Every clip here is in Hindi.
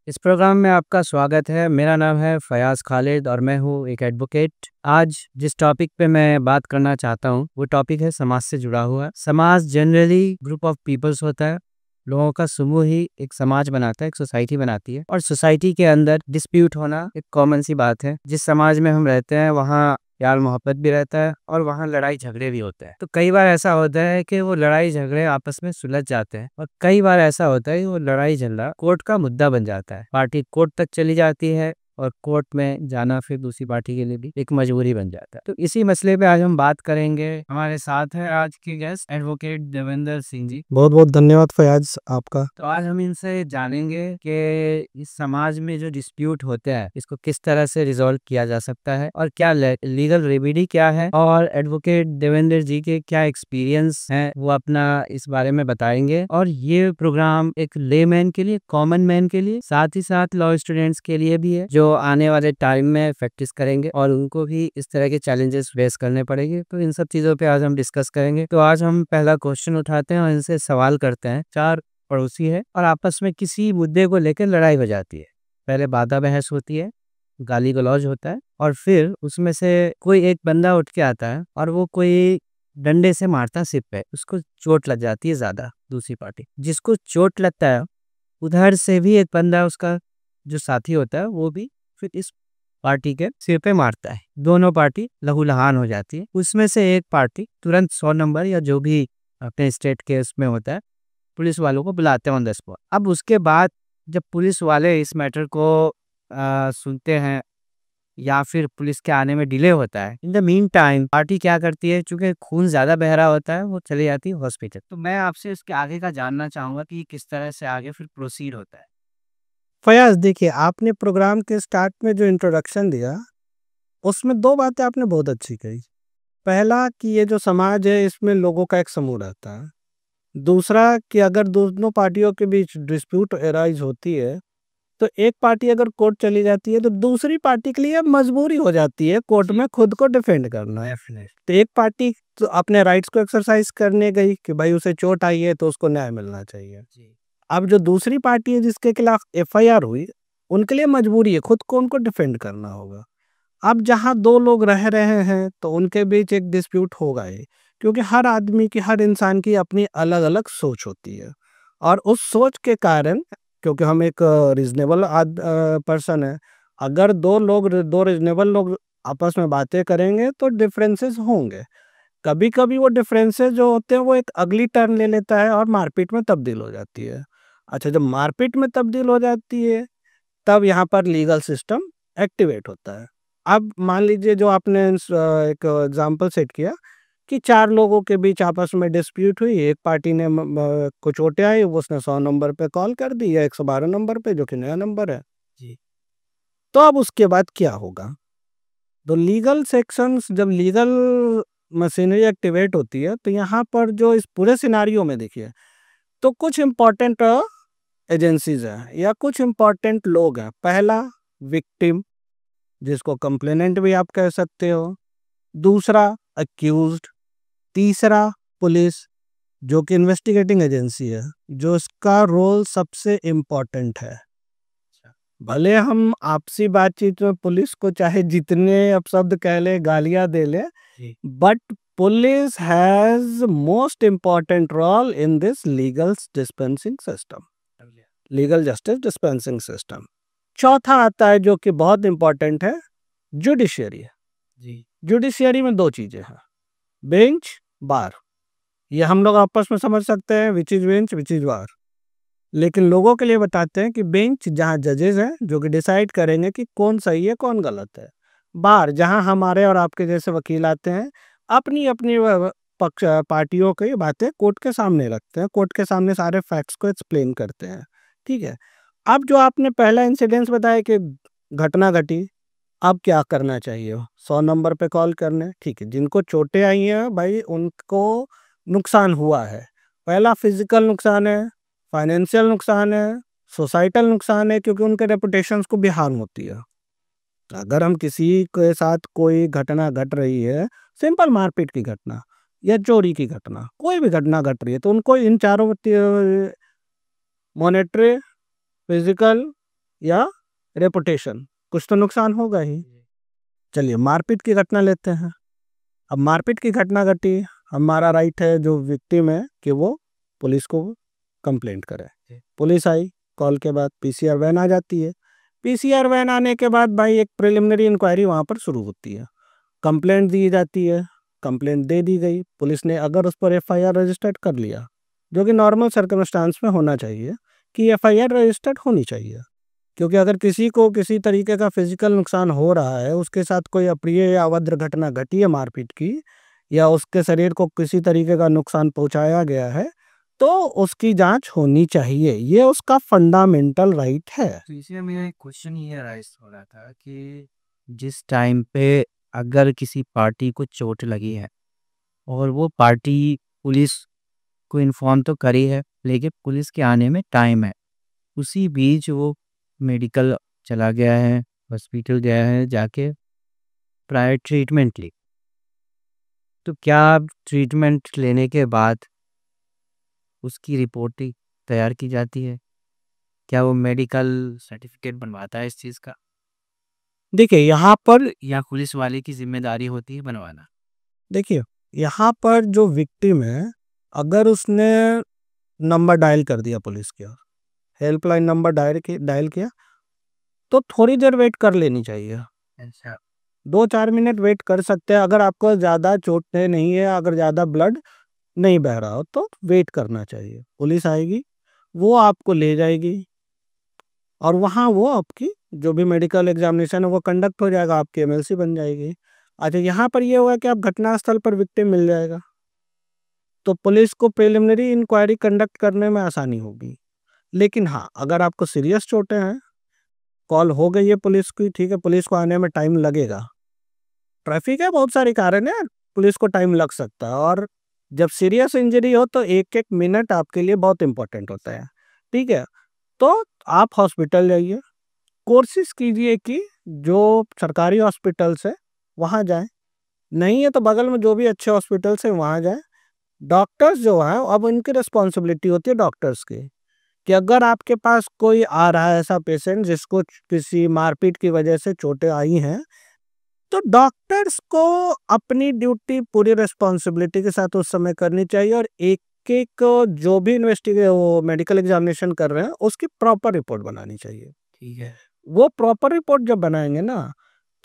इस प्रोग्राम में आपका स्वागत है। मेरा नाम है फयाज़ खालिद और मैं हूँ एक एडवोकेट। आज जिस टॉपिक पे मैं बात करना चाहता हूँ वो टॉपिक है समाज से जुड़ा हुआ। समाज जनरली ग्रुप ऑफ पीपल्स होता है, लोगों का समूह ही एक समाज बनाता है, एक सोसाइटी बनाती है। और सोसाइटी के अंदर डिस्प्यूट होना एक कॉमन सी बात है। जिस समाज में हम रहते हैं वहाँ प्यार मोहब्बत भी रहता है और वहाँ लड़ाई झगड़े भी होते हैं। तो कई बार ऐसा होता है कि वो लड़ाई झगड़े आपस में सुलझ जाते हैं और कई बार ऐसा होता है कि वो लड़ाई झगड़ा कोर्ट का मुद्दा बन जाता है। पार्टी कोर्ट तक चली जाती है और कोर्ट में जाना फिर दूसरी पार्टी के लिए भी एक मजबूरी बन जाता है। तो इसी मसले पे आज हम बात करेंगे। हमारे साथ है आज के गेस्ट एडवोकेट देवेंद्र सिंह जी। बहुत बहुत धन्यवाद फयाज आपका। तो आज हम इनसे जानेंगे कि इस समाज में जो डिस्प्यूट होते हैं इसको किस तरह से रिजॉल्व किया जा सकता है और क्या लीगल रेमेडी क्या है, और एडवोकेट देवेंद्र जी के क्या एक्सपीरियंस है वो अपना इस बारे में बताएंगे। और ये प्रोग्राम एक लेमैन के लिए, कॉमन मैन के लिए, साथ ही साथ लॉ स्टूडेंट्स के लिए भी है जो आने वाले टाइम में प्रैक्टिस करेंगे और उनको भी इस तरह के चैलेंजेस फेस करने पड़ेंगे। तो इन सब चीजों पे आज हम डिस्कस करेंगे। तो आज हम पहला क्वेश्चन उठाते हैं और इनसे सवाल करते हैं। चार पड़ोसी है और आपस में किसी मुद्दे को लेकर लड़ाई हो जाती है। पहले बादा बहस होती है, गाली गलौज होता है और फिर उसमें से कोई एक बंदा उठ के आता है और वो कोई डंडे से मारता सिर पे, उसको चोट लग जाती है ज्यादा। दूसरी पार्टी जिसको चोट लगता है उधर से भी एक बंदा, उसका जो साथी होता है, वो भी फिर इस पार्टी के सिर पे मारता है। दोनों पार्टी लहूलुहान हो जाती है। उसमें से एक पार्टी तुरंत 100 नंबर या जो भी अपने स्टेट के उसमें होता है पुलिस वालों को बुलाते हैं ऑन द स्पॉट। अब उसके बाद जब पुलिस वाले इस मैटर को सुनते हैं या फिर पुलिस के आने में डिले होता है, in the mean time party क्या करती है, चूंकि खून ज्यादा बह रहा होता है, वो चली जाती है हॉस्पिटल। तो मैं आपसे इसके आगे का जानना चाहूंगा कि किस तरह से आगे फिर प्रोसीड होता है। फयाज देखिए, आपने प्रोग्राम के स्टार्ट में जो इंट्रोडक्शन दिया उसमें दो बातें आपने बहुत अच्छी कही। पहला कि ये जो समाज है इसमें लोगों का एक समूह रहता है। दूसरा कि अगर दोनों पार्टियों के बीच डिस्प्यूट एराइज होती है तो एक पार्टी अगर कोर्ट चली जाती है तो दूसरी पार्टी के लिए अब मजबूरी हो जाती है कोर्ट में खुद को डिफेंड करना है। तो एक पार्टी तो अपने राइट्स को एक्सरसाइज करने गई कि भाई उसे चोट आई है तो उसको न्याय मिलना चाहिए। अब जो दूसरी पार्टी है जिसके खिलाफ एफआईआर हुई, उनके लिए मजबूरी है खुद को उनको डिफेंड करना होगा। अब जहाँ दो लोग रह रहे हैं तो उनके बीच एक डिस्प्यूट होगा ही, क्योंकि हर आदमी की, हर इंसान की अपनी अलग अलग सोच होती है। और उस सोच के कारण, क्योंकि हम एक रीजनेबल पर्सन है, अगर दो रीजनेबल लोग आपस में बातें करेंगे तो डिफरेंसेस होंगे। कभी कभी वो डिफरेंसेस जो होते हैं वो एक अगली टर्न ले लेता है और मारपीट में तब्दील हो जाती है। अच्छा, जब मारपीट में तब्दील हो जाती है तब यहाँ पर लीगल सिस्टम एक्टिवेट होता है। अब मान लीजिए जो आपने एक एग्जांपल सेट किया कि चार लोगों के बीच आपस में डिस्प्यूट हुई, एक पार्टी ने को चोटें आई, उसने 100 नंबर पे कॉल कर दी या 112 नंबर पे जो कि नया नंबर है जी। तो अब उसके बाद क्या होगा? तो लीगल सेक्शंस, जब लीगल मशीनरी एक्टिवेट होती है तो यहाँ पर जो इस पूरे सिनारियो में देखिए तो कुछ इम्पोर्टेंट एजेंसीज हैं या कुछ इम्पोर्टेंट लोग हैं। पहला, विक्टिम, जिसको कंप्लेनेंट भी आप कह सकते हो। दूसरा, अक्यूज्ड। तीसरा, पुलिस, जो कि इन्वेस्टिगेटिंग एजेंसी है, जो इसका रोल सबसे इम्पोर्टेंट है। भले हम आपसी बातचीत में पुलिस को चाहे जितने अपशब्द कह ले, गालियां दे ले, but police has most important role in this legal dispensing system, legal justice dispensing system. चौथा आता है जो कि बहुत इंपॉर्टेंट है, जुडिशियरी। जी। जुडिशियरी में दो चीजें हैं, बेंच, बार। ये हम लोग आपस में समझ सकते हैं which is bench which is bar, लेकिन लोगों के लिए बताते हैं कि बेंच जहाँ जजेस हैं जो कि डिसाइड करेंगे कि कौन सही है कौन गलत है। बार जहाँ हमारे और आपके जैसे वकील आते हैं, अपनी अपनी पक्ष पार्टियों की बातें कोर्ट के सामने रखते हैं, कोर्ट के सामने सारे फैक्ट्स को एक्सप्लेन करते हैं। ठीक है। अब जो आपने पहला इंसिडेंस बताया कि घटना घटी, अब क्या करना चाहिए? 100 नंबर पे कॉल करने। ठीक है, जिनको चोटें आई हैं भाई उनको नुकसान हुआ है। पहला फिजिकल नुकसान है, फाइनेंशियल नुकसान है, सोसाइटल नुकसान है, क्योंकि उनके रेपुटेशंस को भी हार्म होती है। अगर हम किसी के साथ कोई घटना घट रही है, सिंपल मारपीट की घटना या चोरी की घटना, कोई भी घटना घट रही है, तो उनको इन चारों मॉनेटरी, फिजिकल या रेपुटेशन, कुछ तो नुकसान होगा ही। चलिए मारपीट की घटना लेते हैं। अब मारपीट की घटना घटी, हमारा राइट है जो विक्टिम है कि वो पुलिस को कंप्लेंट करे। पुलिस आई, कॉल के बाद पीसीआर वैन आ जाती है। पीसीआर वैन आने के बाद भाई एक प्रिलिमिनरी इंक्वायरी वहाँ पर शुरू होती है, कंप्लेंट दी जाती है। कंप्लेंट दे दी गई, पुलिस ने अगर उस पर एफआईआर रजिस्टर्ड कर लिया, जो कि नॉर्मल सर्कमस्टांस में होना चाहिए कि एफआईआर रजिस्टर्ड होनी चाहिए, क्योंकि अगर किसी को किसी तरीके का फिजिकल नुकसान हो रहा है, उसके साथ कोई अप्रिय या अभद्र घटना घटी है मारपीट की, या उसके शरीर को किसी तरीके का नुकसान पहुंचाया गया है, तो उसकी जांच होनी चाहिए। ये उसका फंडामेंटल राइट है। तो इसमें मेरा एक क्वेश्चन ये राइज हो रहा था कि जिस टाइम पे अगर किसी पार्टी को चोट लगी है और वो पार्टी पुलिस को इन्फॉर्म तो करी है, लेकिन पुलिस के आने में टाइम है, उसी बीच वो मेडिकल चला गया है, हॉस्पिटल गया है, जाके प्रायर ट्रीटमेंट ली, तो क्या ट्रीटमेंट लेने के बाद उसकी रिपोर्ट तैयार की जाती है? क्या वो मेडिकल सर्टिफिकेट बनवाता है इस चीज़ का, देखिए यहाँ पर या पुलिस वाले की जिम्मेदारी होती है बनवाना? देखिए यहाँ पर जो विक्टिम है, अगर उसने नंबर डायल कर दिया पुलिस का, हेल्पलाइन नंबर डायल किया, तो थोड़ी देर वेट कर लेनी चाहिए। अच्छा, 2-4 मिनट वेट कर सकते हैं। अगर आपको ज़्यादा चोट नहीं है, अगर ज़्यादा ब्लड नहीं बह रहा हो, तो वेट करना चाहिए। पुलिस आएगी, वो आपको ले जाएगी और वहाँ वो आपकी जो भी मेडिकल एग्जामिनेशन है वो कंडक्ट हो जाएगा, आपकी एमएलसी बन जाएगी। अच्छा, यहाँ पर ये हुआ कि आप घटनास्थल पर विक्टिम मिल जाएगा, तो पुलिस को प्रिलिमिनरी इंक्वायरी कंडक्ट करने में आसानी होगी। लेकिन हाँ, अगर आपको सीरियस चोटें हैं, कॉल हो गई है पुलिस की, ठीक है, पुलिस को आने में टाइम लगेगा, ट्रैफिक है, बहुत सारे कारण है, पुलिस को टाइम लग सकता है। और जब सीरियस इंजरी हो तो एक एक मिनट आपके लिए बहुत इंपॉर्टेंट होता है, ठीक है। तो आप हॉस्पिटल जाइए, कोशिश कीजिए कि जो सरकारी हॉस्पिटल्स है वहाँ जाएं, नहीं है तो बगल में जो भी अच्छे हॉस्पिटल्स हैं वहाँ जाएं। डॉक्टर्स जो हैं, अब उनकी रिस्पॉन्सिबिलिटी होती है डॉक्टर्स की, कि अगर आपके पास कोई आ रहा है ऐसा पेशेंट जिसको किसी मारपीट की वजह से चोटें आई हैं, तो डॉक्टर्स को अपनी ड्यूटी पूरी रिस्पॉन्सिबिलिटी के साथ उस समय करनी चाहिए, और एक एक जो भी वो मेडिकल एग्जामिनेशन कर रहे हैं उसकी प्रॉपर रिपोर्ट बनानी चाहिए। ठीक है। वो प्रॉपर रिपोर्ट जब बनाएंगे ना,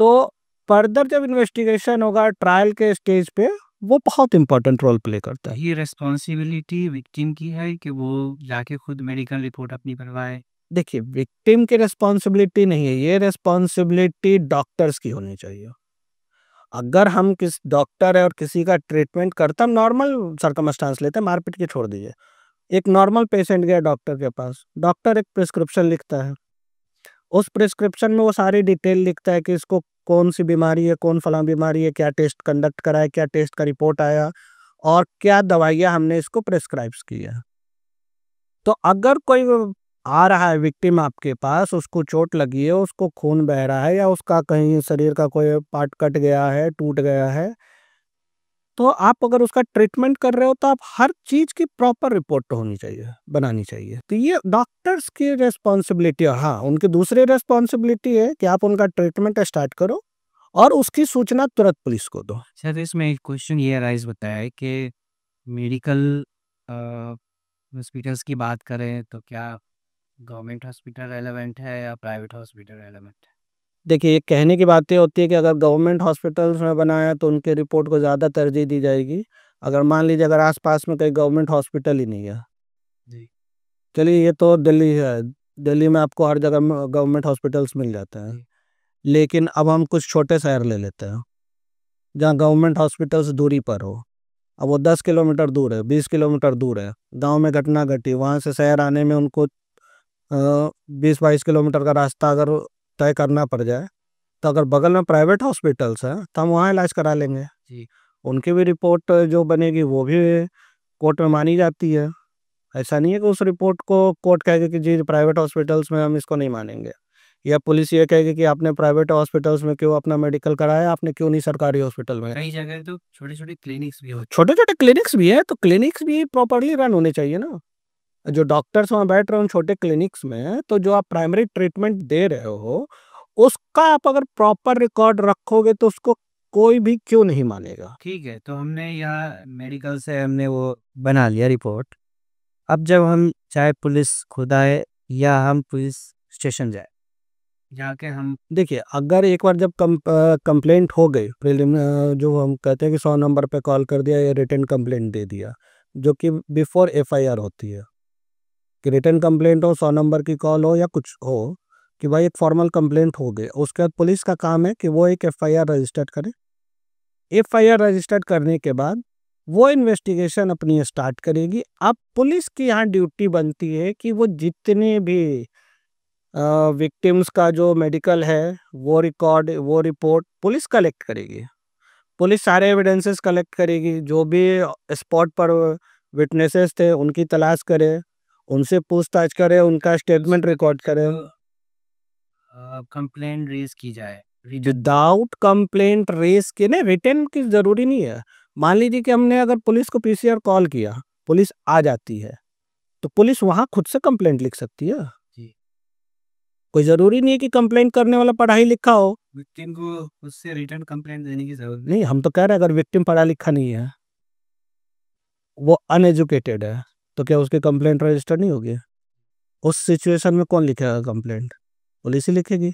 तो फर्दर जब इन्वेस्टिगेशन होगा ट्रायल के स्टेज पे, वो बहुत इंपॉर्टेंट रोल प्ले करता है। ये रिस्पॉन्सिबिलिटी विक्टिम की है कि वो जाके खुद मेडिकल रिपोर्ट अपनी बनवाए? देखिए, विक्टिम की रिस्पॉन्सिबिलिटी नहीं है, ये रिस्पॉन्सिबिलिटी डॉक्टर्स की होनी चाहिए। अगर हम किस डॉक्टर है और किसी का ट्रीटमेंट करता, हम नॉर्मल सर्कमस्टांस लेते हैं, मारपीट के छोड़ दीजिए। एक नॉर्मल पेशेंट गया डॉक्टर के पास, डॉक्टर एक प्रिस्क्रिप्शन लिखता है, उस प्रिस्क्रिप्शन में वो सारी डिटेल लिखता है कि इसको कौन सी बीमारी है, कौन फलां बीमारी है, क्या टेस्ट कंडक्ट करा है, क्या टेस्ट का रिपोर्ट आया, और क्या दवाइयाँ हमने इसको प्रिस्क्राइब की है। तो अगर कोई आ रहा है विक्टिम आपके पास, उसको चोट लगी है, उसको खून बह रहा है, या उसका कहीं शरीर का कोई पार्ट कट गया है, टूट गया है, तो आप अगर उसका ट्रीटमेंट कर रहे हो, तो आप हर चीज की प्रॉपर रिपोर्ट होनी चाहिए, बनानी चाहिए। तो ये डॉक्टर्स की रिस्पॉन्सिबिलिटी है। हाँ, उनकी दूसरी रिस्पॉन्सिबिलिटी है कि आप उनका ट्रीटमेंट स्टार्ट करो और उसकी सूचना तुरंत पुलिस को दो। अच्छा, तो इसमें एक क्वेश्चन ये राइज होता है कि मेडिकल हॉस्पिटल्स की बात करें तो क्या गवर्नमेंट हॉस्पिटल रेलेवेंट है या प्राइवेट हॉस्पिटल रेलेवेंट है? देखिए, ये कहने की बात ये होती है कि अगर गवर्नमेंट हॉस्पिटल्स में बनाया तो उनके रिपोर्ट को ज़्यादा तरजीह दी जाएगी। अगर मान लीजिए अगर आसपास में कहीं गवर्नमेंट हॉस्पिटल ही नहीं है, जी। चलिए ये तो दिल्ली है, दिल्ली में आपको हर जगह गवर्नमेंट हॉस्पिटल्स मिल जाते हैं। जी। लेकिन अब हम कुछ छोटे शहर ले लेते हैं जहाँ गवर्नमेंट हॉस्पिटल्स दूरी पर हो। अब वो 10 किलोमीटर दूर है, 20 किलोमीटर दूर है, गांव में घटना घटी, वहाँ से शहर आने में उनको 20-22 किलोमीटर का रास्ता अगर तय करना पड़ जाए, तो अगर बगल में प्राइवेट हॉस्पिटल्स हैं तो हम वहाँ इलाज करा लेंगे। जी। उनकी भी रिपोर्ट जो बनेगी वो भी कोर्ट में मानी जाती है। ऐसा नहीं है कि उस रिपोर्ट को कोर्ट कहेगी कि जी प्राइवेट हॉस्पिटल्स में हम इसको नहीं मानेंगे, या पुलिस ये कहेगी कि आपने प्राइवेट हॉस्पिटल्स में क्यों अपना मेडिकल कराया, आपने क्यों नहीं सरकारी हॉस्पिटल में। कई जगह तो छोटे छोटे क्लिनिक्स भी होते छोटे छोटे क्लिनिक्स भी है, तो क्लिनिक्स भी प्रॉपरली रन होने चाहिए ना। जो डॉक्टर्स वहाँ बैठ रहे हो उन छोटे क्लिनिक्स में, तो जो आप प्राइमरी ट्रीटमेंट दे रहे हो, उसका आप अगर प्रॉपर रिकॉर्ड रखोगे तो उसको कोई भी क्यों नहीं मानेगा। ठीक है, तो हमने यहाँ मेडिकल से हमने वो बना लिया रिपोर्ट। अब जब हम चाहे पुलिस खुद आए या हम पुलिस स्टेशन जाए, जाके हम देखिए, अगर एक बार जब कंप्लेंट हो गई, जो हम कहते हैं कि 100 नंबर पे कॉल कर दिया या रिटन कंप्लेंट दे दिया, जो कि बिफोर एफआईआर होती है, कि रिटन कंप्लेंट हो, 100 नंबर की कॉल हो या कुछ हो, कि भाई एक फॉर्मल कंप्लेंट हो गई, उसके बाद पुलिस का काम है कि वो एक एफआईआर रजिस्टर करे। एफआईआर रजिस्टर करने के बाद वो इन्वेस्टिगेशन अपनी स्टार्ट करेगी। अब पुलिस की यहाँ ड्यूटी बनती है कि वो जितने भी विक्टिम्स का जो मेडिकल है, वो रिपोर्ट पुलिस कलेक्ट करेगी। पुलिस सारे एविडेंसेस कलेक्ट करेगी, जो भी स्पॉट पर विटनेसेस थे उनकी तलाश करे, उनसे पूछताछ करे, उनका स्टेटमेंट रिकॉर्ड करे। कंप्लेंट रेज की जाए। विदाउट कंप्लेंट रेस के ना, रिटर्न की जरूरी नहीं है। मान लीजिए कि हमने अगर पुलिस को पीसीआर कॉल किया, पुलिस आ जाती है, तो पुलिस वहां खुद से कंप्लेंट लिख सकती है। जी। कोई जरूरी नहीं है कि कंप्लेंट करने वाला पढ़ाई लिखा हो। विक्टिम को उससे रिटर्न कंप्लेंट देने की जरूरत नहीं, हम तो कह रहे हैं अगर विक्टिम पढ़ा लिखा नहीं है, वो अनएजुकेटेड है, तो क्या उसकी कंप्लेंट रजिस्टर नहीं होगी? उस सिचुएशन में कौन लिखेगा कंप्लेंट? पुलिस ही लिखेगी।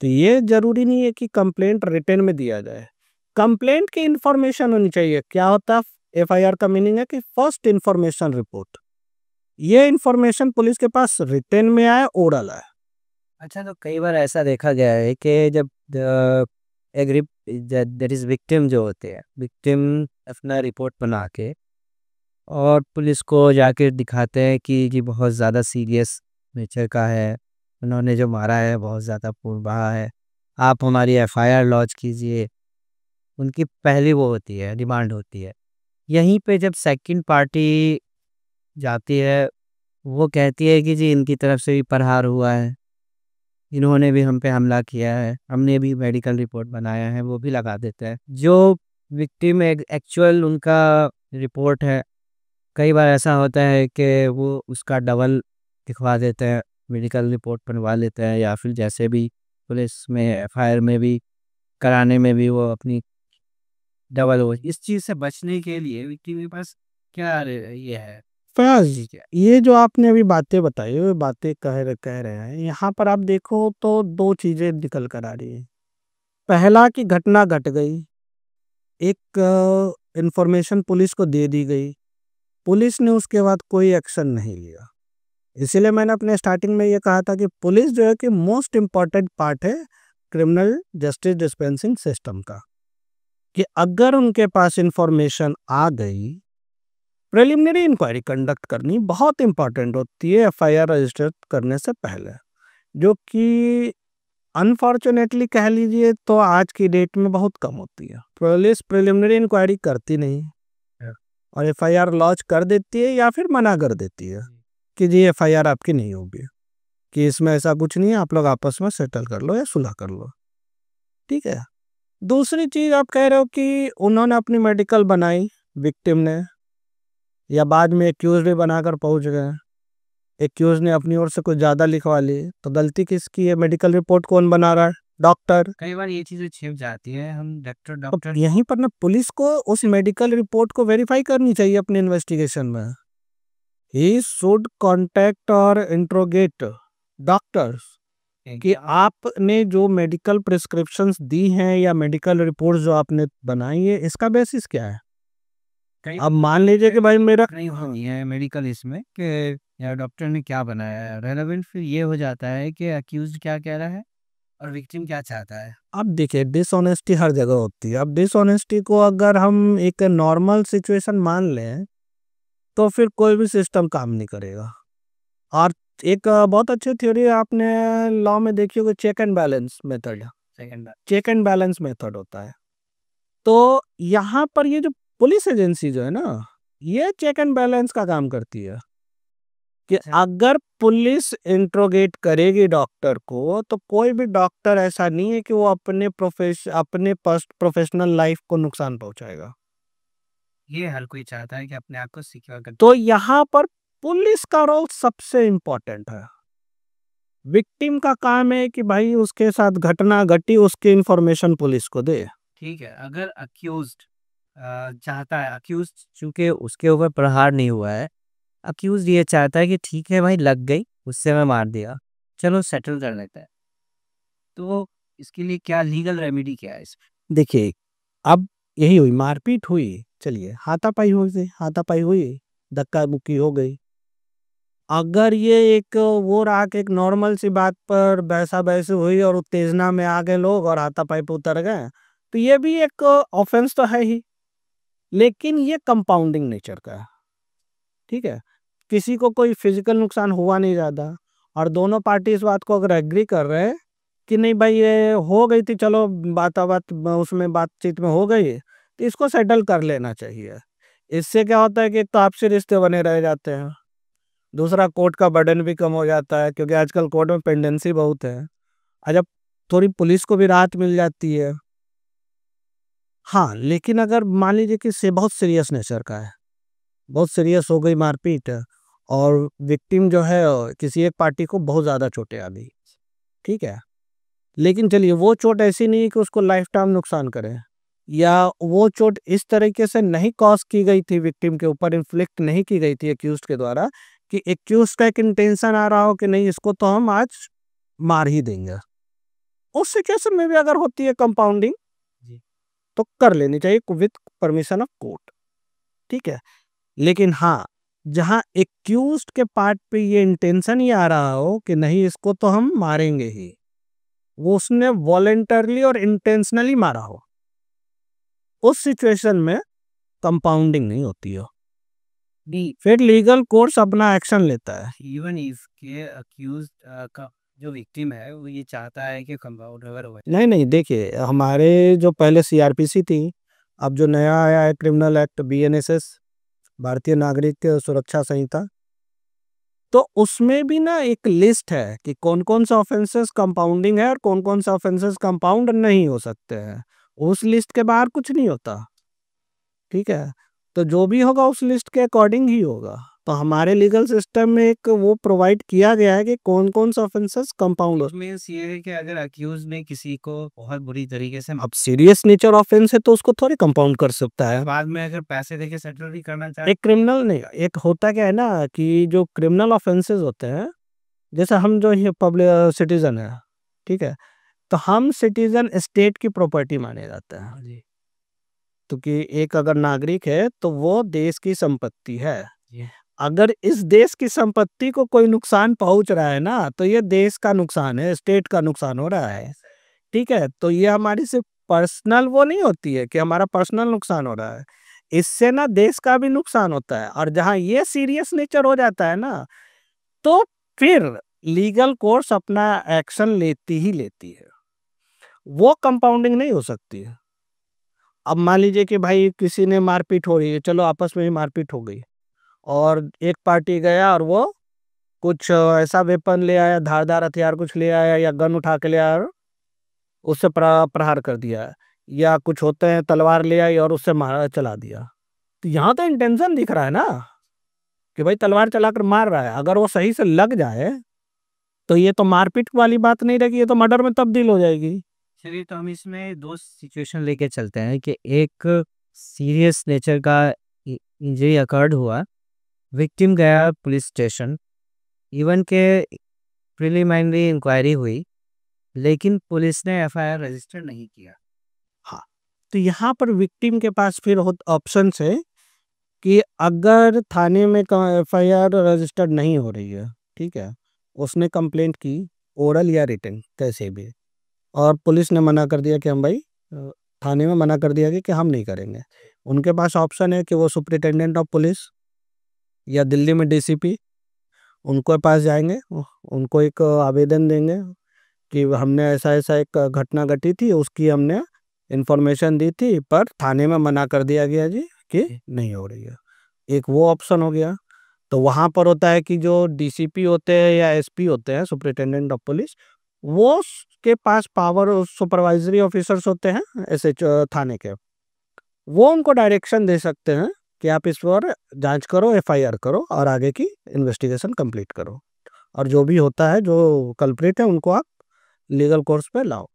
तो ये जरूरी नहीं है कि कंप्लेंट रिटर्न में दिया जाए। कंप्लेंट की इंफॉर्मेशन होनी चाहिए। क्या होता है एफआईआर का मीनिंग है कि फर्स्ट इंफॉर्मेशन रिपोर्ट। ये इंफॉर्मेशन पुलिस के पास रिटर्न में आए, ओरल आए। अच्छा, तो कई बार ऐसा देखा गया है कि जब एग्री देयर इज विक्टिम जो होते हैं, विक्टिम अपना रिपोर्ट बना के और पुलिस को जाके दिखाते हैं कि जी बहुत ज़्यादा सीरियस नेचर का है, उन्होंने जो मारा है बहुत ज़्यादा खून बहा है, आप हमारी एफआईआर लॉन्च कीजिए। उनकी पहली वो होती है, डिमांड होती है। यहीं पे जब सेकंड पार्टी जाती है, वो कहती है कि जी इनकी तरफ से भी प्रहार हुआ है, इन्होंने भी हम पे हमला किया है, हमने भी मेडिकल रिपोर्ट बनाया है, वो भी लगा देते हैं। जो विक्टिम एक्चुअल उनका रिपोर्ट है, कई बार ऐसा होता है कि वो उसका डबल दिखवा देते हैं, मेडिकल रिपोर्ट बनवा लेते हैं, या फिर जैसे भी पुलिस में एफआईआर में भी कराने में भी वो अपनी डबल हो। इस चीज़ से बचने के लिए विक्टिम के पास क्या ये है फयाज, ठीक है। ये जो आपने अभी बातें बताई, वो बातें कह रहे हैं, यहाँ पर आप देखो तो दो चीजें निकल कर आ रही है। पहला कि घटना घट गई, एक इंफॉर्मेशन पुलिस को दे दी गई, पुलिस ने उसके बाद कोई एक्शन नहीं लिया। इसीलिए मैंने अपने स्टार्टिंग में ये कहा था कि पुलिस जो है कि मोस्ट इम्पॉर्टेंट पार्ट है क्रिमिनल जस्टिस डिस्पेंसिंग सिस्टम का। कि अगर उनके पास इंफॉर्मेशन आ गई, प्रिलिमिनरी इंक्वायरी कंडक्ट करनी बहुत इंपॉर्टेंट होती है एफआईआर रजिस्टर करने से पहले, जो कि अनफॉर्चुनेटली कह लीजिए तो आज की डेट में बहुत कम होती है। पुलिस प्रिलिमिनरी इंक्वायरी करती नहीं और एफआईआर लॉन्च कर देती है या फिर मना कर देती है कि जी एफआईआर आपकी नहीं होगी, कि इसमें ऐसा कुछ नहीं है, आप लोग आपस में सेटल कर लो या सुलह कर लो। ठीक है। दूसरी चीज आप कह रहे हो कि उन्होंने अपनी मेडिकल बनाई, विक्टिम ने, या बाद में एक्यूज भी बनाकर पहुंच गए, एक्यूज ने अपनी ओर से कुछ ज्यादा लिखवा ली, तो गलती किसकी है? मेडिकल रिपोर्ट कौन बना रहा है? डॉक्टर। कई बार ये चीज़ें छिप जाती है, हम डॉक्टर तो डॉक्टर यहीं पर ना पुलिस को उस मेडिकल रिपोर्ट को वेरीफाई करनी चाहिए अपने इन्वेस्टिगेशन में। ही शुड कॉन्टेक्ट और इंट्रोगेट डॉक्टर्स कि आपने जो मेडिकल प्रिस्क्रिप्शंस दी हैं या मेडिकल रिपोर्ट जो आपने बनाई है, इसका बेसिस क्या है? अब मान लीजिए कि भाई मेरा नहीं होनी है मेडिकल इसमें कि यार डॉक्टर ने क्या बनाया है, रेलेवेंट फिर ये हो जाता है कि अक्यूज क्या कह रहा है और विक्टिम क्या चाहता है। अब देखिए, डिसऑनेस्टी हर जगह होती है। अब डिसऑनेस्टी को अगर हम एक नॉर्मल सिचुएशन मान लें, तो फिर कोई भी सिस्टम काम नहीं करेगा। और एक बहुत अच्छी थ्योरी आपने लॉ में देखी होगी, check and balance method. Second check and balance method होता है। तो यहाँ पर ये जो पुलिस एजेंसी जो है ना, ये चेक एंड बैलेंस का काम करती है कि अगर पुलिस इंट्रोगेट करेगी डॉक्टर को, तो कोई भी डॉक्टर ऐसा नहीं है कि वो अपने प्रोफेशनल लाइफ को नुकसान पहुंचाएगा। ये हर कोई चाहता है कि अपने आप को सिक्योर कर। तो यहाँ पर पुलिस का रोल सबसे इम्पोर्टेंट है। विक्टिम का काम है कि भाई उसके साथ घटना घटी, उसकी इंफॉर्मेशन पुलिस को दे। ठीक है, अगर अक्यूज्ड चाहता है, अक्यूज्ड चूंकि उसके ऊपर प्रहार नहीं हुआ है, अक्यूज्ड ये चाहता है कि ठीक है भाई लग गई, उससे मैं मार दिया, चलो सेटल कर लेते हैं, तो इसके लिए क्या लीगल रेमेडी क्या है देखिए, अब यही हुई, मारपीट हुई, चलिए हाथापाई हो गई, हाथापाई हुई, धक्का मुक्की हो गई। अगर ये एक वो रहा कि एक नॉर्मल सी बात पर बैसा बैसी हुई और उत्तेजना में आ गए लोग और हाथापाई पे उतर गए, तो ये भी एक ऑफेंस तो है ही, लेकिन ये कंपाउंडिंग नेचर का है। ठीक है, किसी को कोई फिजिकल नुकसान हुआ नहीं ज़्यादा, और दोनों पार्टी इस बात को अगर एग्री कर रहे हैं कि नहीं भाई ये हो गई थी, चलो बात उसमें बातचीत में हो गई, तो इसको सेटल कर लेना चाहिए। इससे क्या होता है कि एक तो आपसी रिश्ते बने रह जाते हैं, दूसरा कोर्ट का बर्डन भी कम हो जाता है, क्योंकि आजकल कोर्ट में पेंडेंसी बहुत है। जब थोड़ी पुलिस को भी राहत मिल जाती है। हाँ, लेकिन अगर मान लीजिए कि से बहुत सीरियस नेचर का है, बहुत सीरियस हो गई मारपीट, और विक्टिम जो है किसी एक पार्टी को बहुत ज़्यादा चोटें आ गई, ठीक है, लेकिन चलिए वो चोट ऐसी नहीं है कि उसको लाइफ टाइम नुकसान करे, या वो चोट इस तरीके से नहीं कॉज की गई थी, विक्टिम के ऊपर इन्फ्लिक्ट नहीं की गई थी एक्यूज के द्वारा, कि एक्यूज का एक इंटेंशन आ रहा हो कि नहीं इसको तो हम आज मार ही देंगे। उस सिचुएशन में भी अगर होती है कंपाउंडिंग, तो कर लेनी चाहिए विद परमिशन ऑफ कोर्ट। ठीक है, लेकिन हाँ, जहाँ एक्यूज्ड के पार्ट पे ये इंटेंशन ही आ रहा हो कि नहीं इसको तो हम मारेंगे ही, वो उसने वॉलेंटरली और इंटेंशनली मारा हो, उस सिचुएशन में कंपाउंडिंग नहीं होती हो, फिर लीगल कोर्स अपना एक्शन लेता है। इवन इफ के अक्यूज का जो विक्टिम है वो ये चाहता है कि कंपाउंड अगर हो, नहीं नहीं, देखिए हमारे जो पहले सीआरपीसी थी, अब जो नया आया है क्रिमिनल एक्ट बीएनएसएस, भारतीय नागरिक सुरक्षा संहिता, तो उसमें भी ना एक लिस्ट है कि कौन कौन सा ऑफेंसेस कंपाउंडिंग है और कौन कौन सा ऑफेंसेस कंपाउंड नहीं हो सकते हैं। उस लिस्ट के बाहर कुछ नहीं होता। ठीक है, तो जो भी होगा उस लिस्ट के अकॉर्डिंग ही होगा। तो हमारे लीगल सिस्टम में एक वो प्रोवाइड किया गया है कि कौन कौन सा ऑफेंसेस कंपाउंड हो। मीन्स ये है कि अगर अक्यूज ने किसी को बहुत बुरी तरीके से अब सीरियस नेचर ऑफेंस है तो उसको थोड़ी कंपाउंड कर सकता है। बाद में अगर पैसे देके सेटल भी करना चाहे, एक क्रिमिनल नहीं, एक होता क्या है ना कि जो क्रिमिनल ऑफेंसेस होते हैं, जैसे हम जो ये पब्लिक सिटीजन है, ठीक है, तो हम सिटीजन स्टेट की प्रॉपर्टी माने जाते हैं। जी तो कि एक अगर नागरिक है तो वो देश की संपत्ति है। जी अगर इस देश की संपत्ति को कोई नुकसान पहुंच रहा है ना, तो ये देश का नुकसान है, स्टेट का नुकसान हो रहा है। ठीक है, तो ये हमारी सिर्फ पर्सनल वो नहीं होती है कि हमारा पर्सनल नुकसान हो रहा है, इससे ना देश का भी नुकसान होता है। और जहां ये सीरियस नेचर हो जाता है ना, तो फिर लीगल कोर्स अपना एक्शन लेती ही लेती है, वो कंपाउंडिंग नहीं हो सकती है। अब मान लीजिए कि भाई किसी ने मारपीट हो रही है, चलो आपस में ही मारपीट हो गई, और एक पार्टी गया और वो कुछ ऐसा वेपन ले आया, धारदार हथियार कुछ ले आया, या गन उठा के ले आया और उससे प्रहार कर दिया, या कुछ होते हैं तलवार ले आई और उससे मारा चला दिया। तो यहाँ तो इंटेंशन दिख रहा है ना कि भाई तलवार चलाकर मार रहा है। अगर वो सही से लग जाए तो ये तो मारपीट वाली बात नहीं रहेगी, ये तो मर्डर में तब्दील हो जाएगी। चलिए, तो हम इसमें दो सिचुएशन लेके चलते हैं कि एक सीरियस नेचर का इंजरी अकर्ड हुआ, विक्टिम गया पुलिस स्टेशन, इवन के प्रिलिमिनरी इंक्वायरी हुई, लेकिन पुलिस ने एफआईआर रजिस्टर नहीं किया। हाँ, तो यहाँ पर विक्टिम के पास फिर ऑप्शन है कि अगर थाने में एफआईआर रजिस्टर्ड नहीं हो रही है, ठीक है, उसने कंप्लेंट की ओरल या रिटन कैसे भी, और पुलिस ने मना कर दिया कि हम भाई थाने में मना कर दिया कि हम नहीं करेंगे, उनके पास ऑप्शन है कि वो सुपरिटेंडेंट ऑफ पुलिस या दिल्ली में डीसीपी, उनको पास जाएंगे, उनको एक आवेदन देंगे कि हमने ऐसा ऐसा एक घटना घटी थी, उसकी हमने इंफॉर्मेशन दी थी, पर थाने में मना कर दिया गया जी कि नहीं हो रही है। एक वो ऑप्शन हो गया। तो वहाँ पर होता है कि जो डीसीपी होते हैं या एसपी होते हैं, सुपरिटेंडेंट ऑफ पुलिस, वो के पास पावर सुपरवाइजरी ऑफिसर्स होते हैं ऐसे थाने के, वो उनको डायरेक्शन दे सकते हैं कि आप इस पर जांच करो, एफआईआर करो और आगे की इन्वेस्टिगेशन कंप्लीट करो, और जो भी होता है, जो कल्प्रिट है, उनको आप लीगल कोर्स पे लाओ।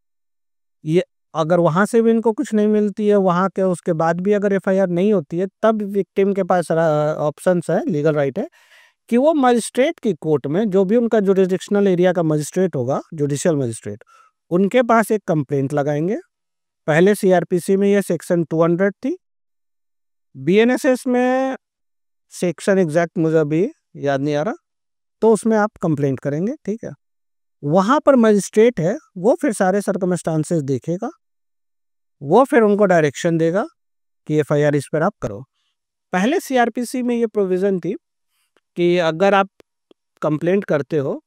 ये अगर वहाँ से भी इनको कुछ नहीं मिलती है, वहाँ के उसके बाद भी अगर एफआईआर नहीं होती है, तब विक्टिम के पास ऑप्शंस है, लीगल राइट है कि वो मजिस्ट्रेट की कोर्ट में, जो भी उनका जुरिडिक्शनल एरिया का मजिस्ट्रेट होगा, जुडिशियल मजिस्ट्रेट, उनके पास एक कंप्लेंट लगाएंगे। पहले सीआरपीसी में ये सेक्शन 200 थी, बीएनएसएस में सेक्शन एग्जैक्ट मुझे अभी याद नहीं आ रहा, तो उसमें आप कंप्लेंट करेंगे, ठीक है। वहाँ पर मजिस्ट्रेट है, वो फिर सारे सर्कमस्टांसेस देखेगा, वो फिर उनको डायरेक्शन देगा कि एफआईआर इस पर आप करो। पहले सीआरपीसी में ये प्रोविज़न थी कि अगर आप कंप्लेंट करते हो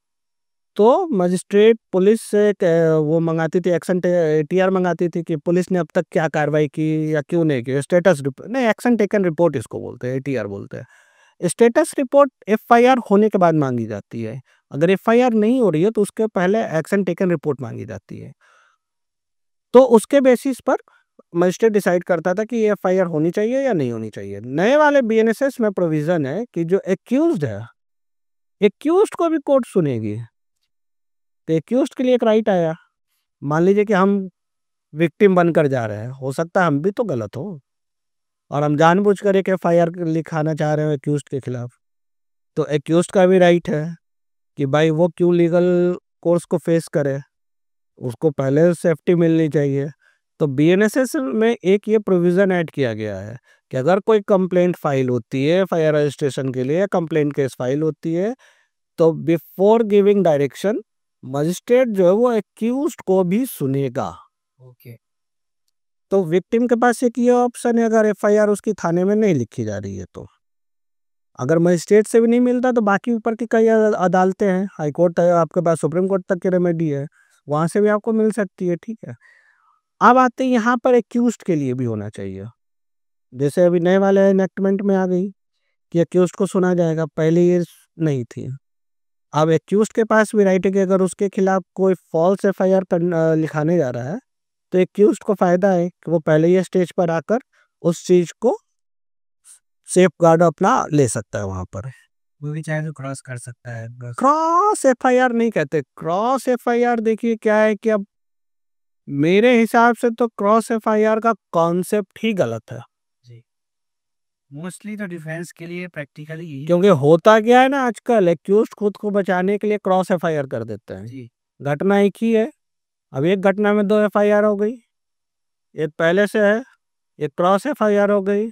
तो मजिस्ट्रेट पुलिस से वो मंगाती थी, एक्शन एटीआर मंगाती थी कि पुलिस ने अब तक क्या कार्रवाई की या क्यों नहीं की, स्टेटस रिपोर्ट, नहीं एक्शन टेकन रिपोर्ट इसको बोलते हैं, एटीआर बोलते हैं। स्टेटस रिपोर्ट एफआईआर होने के बाद मांगी जाती है। अगर एफआईआर नहीं हो रही है तो उसके पहले एक्शन टेकन रिपोर्ट मांगी जाती है। तो उसके बेसिस पर मजिस्ट्रेट डिसाइड करता था कि एफआईआर होनी चाहिए या नहीं होनी चाहिए। नए वाले बीएनएसएस में प्रोविजन है कि जो एक्यूज्ड है, एक्यूज्ड को भी कोर्ट सुनेगी। तो एक्यूज्ड के लिए एक राइट आया। मान लीजिए कि हम विक्टिम बनकर जा रहे हैं, हो सकता है हम भी तो गलत हो और हम जानबूझकर एक एफआईआर लिखाना चाह रहे हो एक्यूज्ड के खिलाफ, तो एक्यूज्ड का भी राइट है कि भाई वो क्यों लीगल कोर्स को फेस करे, उसको पहले सेफ्टी मिलनी चाहिए। तो बीएनएसएस में एक ये प्रोविज़न ऐड किया गया है कि अगर कोई कंप्लेंट फाइल होती है, एफआईआर रजिस्ट्रेशन के लिए कंप्लेंट केस फाइल होती है, तो बिफोर गिविंग डायरेक्शन मजिस्ट्रेट जो है वो एक्यूज्ड को भी सुनेगा। ओके। तो विक्टिम के पास एक ये ऑप्शन है, अगर एफआईआर उसकी थाने में नहीं लिखी जा रही है तो। अगर मजिस्ट्रेट से भी नहीं मिलता तो बाकी ऊपर की कई अदालतें हैं, हाई कोर्ट है आपके पास, सुप्रीम कोर्ट तक की रेमेडी है, वहाँ से भी आपको मिल सकती है, ठीक है। अब आते हैं यहाँ पर एक्यूज्ड के लिए भी होना चाहिए। जैसे अभी नए वाले एनेक्टमेंट में आ गई कि एक्यूज्ड को सुना जाएगा, पहले ये नहीं थी। अब एक्यूज्ड के पास भी राइट है कि अगर उसके खिलाफ कोई फॉल्स एफआईआर लिखाने जा रहा है, तो एक्यूज्ड को फायदा है कि वो पहले ही स्टेज पर आकर उस चीज को सेफ गार्ड अपना ले सकता है वहां पर। वो भी चाहे तो क्रॉस कर सकता है बस। क्रॉस एफआईआर नहीं कहते, क्रॉस एफआईआर देखिए क्या है कि अब मेरे हिसाब से तो क्रॉस एफआईआर का कॉन्सेप्ट ही गलत है। जी, मोस्टली तो डिफेंस के लिए प्रैक्टिकली यही। क्योंकि होता क्या है ना, आजकल एक्यूज्ड खुद को बचाने के लिए क्रॉस एफआईआर कर देते हैं। जी, घटना एक ही है, अब एक घटना में 2 एफआईआर हो गई, एक पहले से है, एक क्रॉस एफआईआर हो गई,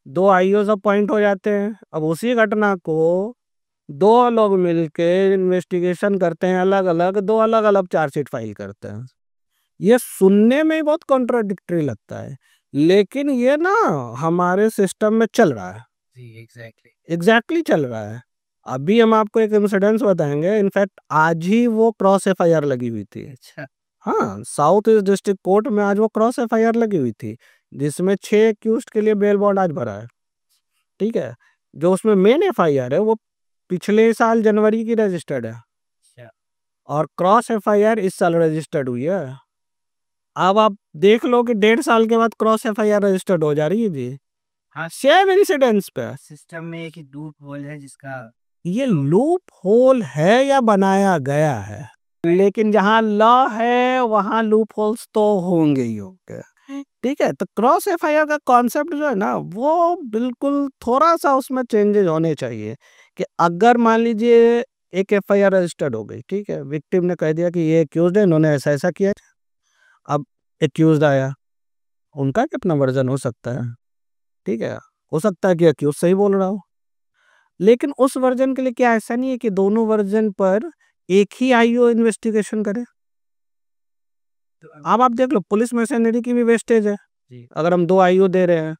2 आईओज अपॉइंट हो जाते हैं। अब उसी घटना को 2 लोग मिलके इन्वेस्टिगेशन करते हैं, अलग अलग 2 अलग अलग चार्जशीट फाइल करते हैं। ये सुनने में ही बहुत कॉन्ट्राडिक्टरी लगता है, लेकिन ये ना हमारे सिस्टम में चल रहा है। जी, एग्जैक्टली चल रहा है। अभी हम आपको एक इंसिडेंस बताएंगे, इनफैक्ट आज ही वो क्रॉस एफआईआर लगी हुई थी। अच्छा। हाँ, साउथ ईस्ट डिस्ट्रिक्ट कोर्ट में आज वो क्रॉस एफआईआर लगी हुई थी, जिसमें 6 एक्यूज्ड के लिए बेल बॉन्ड आज भरा है, ठीक है। जो उसमें मेन एफआईआर है वो पिछले साल जनवरी की रजिस्टर्ड है, अच्छा। और क्रॉस एफआईआर इस साल रजिस्टर्ड हुई है। अब आप देख लो कि 1.5 साल के बाद क्रॉस एफआईआर रजिस्टर्ड हो जा रही है जी, हाँ, सेम इंसिडेंट्स पे। सिस्टम में एक ही लूप होल है जिसका। ये लूप होल है या बनाया गया है, लेकिन जहाँ लॉ है वहाँ लूप होल्स तो होंगे ही होंगे, ठीक है। तो क्रॉस एफआईआर का कॉन्सेप्ट जो है ना, वो बिल्कुल थोड़ा सा उसमें चेंजेस होने चाहिए। कि अगर मान लीजिए एक एफआईआर रजिस्टर्ड हो गई, ठीक है, विक्टिम ने कह दिया कि ये एक्यूज्ड है, इन्होंने ऐसा ऐसा किया। अब एक्यूज्ड आया, उनका कितना वर्जन हो सकता है, ठीक है, हो सकता है कि एक्यूज सही बोल रहा हो, लेकिन उस वर्जन के लिए क्या ऐसा नहीं है कि दोनों वर्जन पर एक ही आईओ इन्वेस्टिगेशन करे। तो अब आप देख लो, पुलिस मशीनरी की भी वेस्टेज है। जी, अगर हम 2 आईओ दे रहे हैं,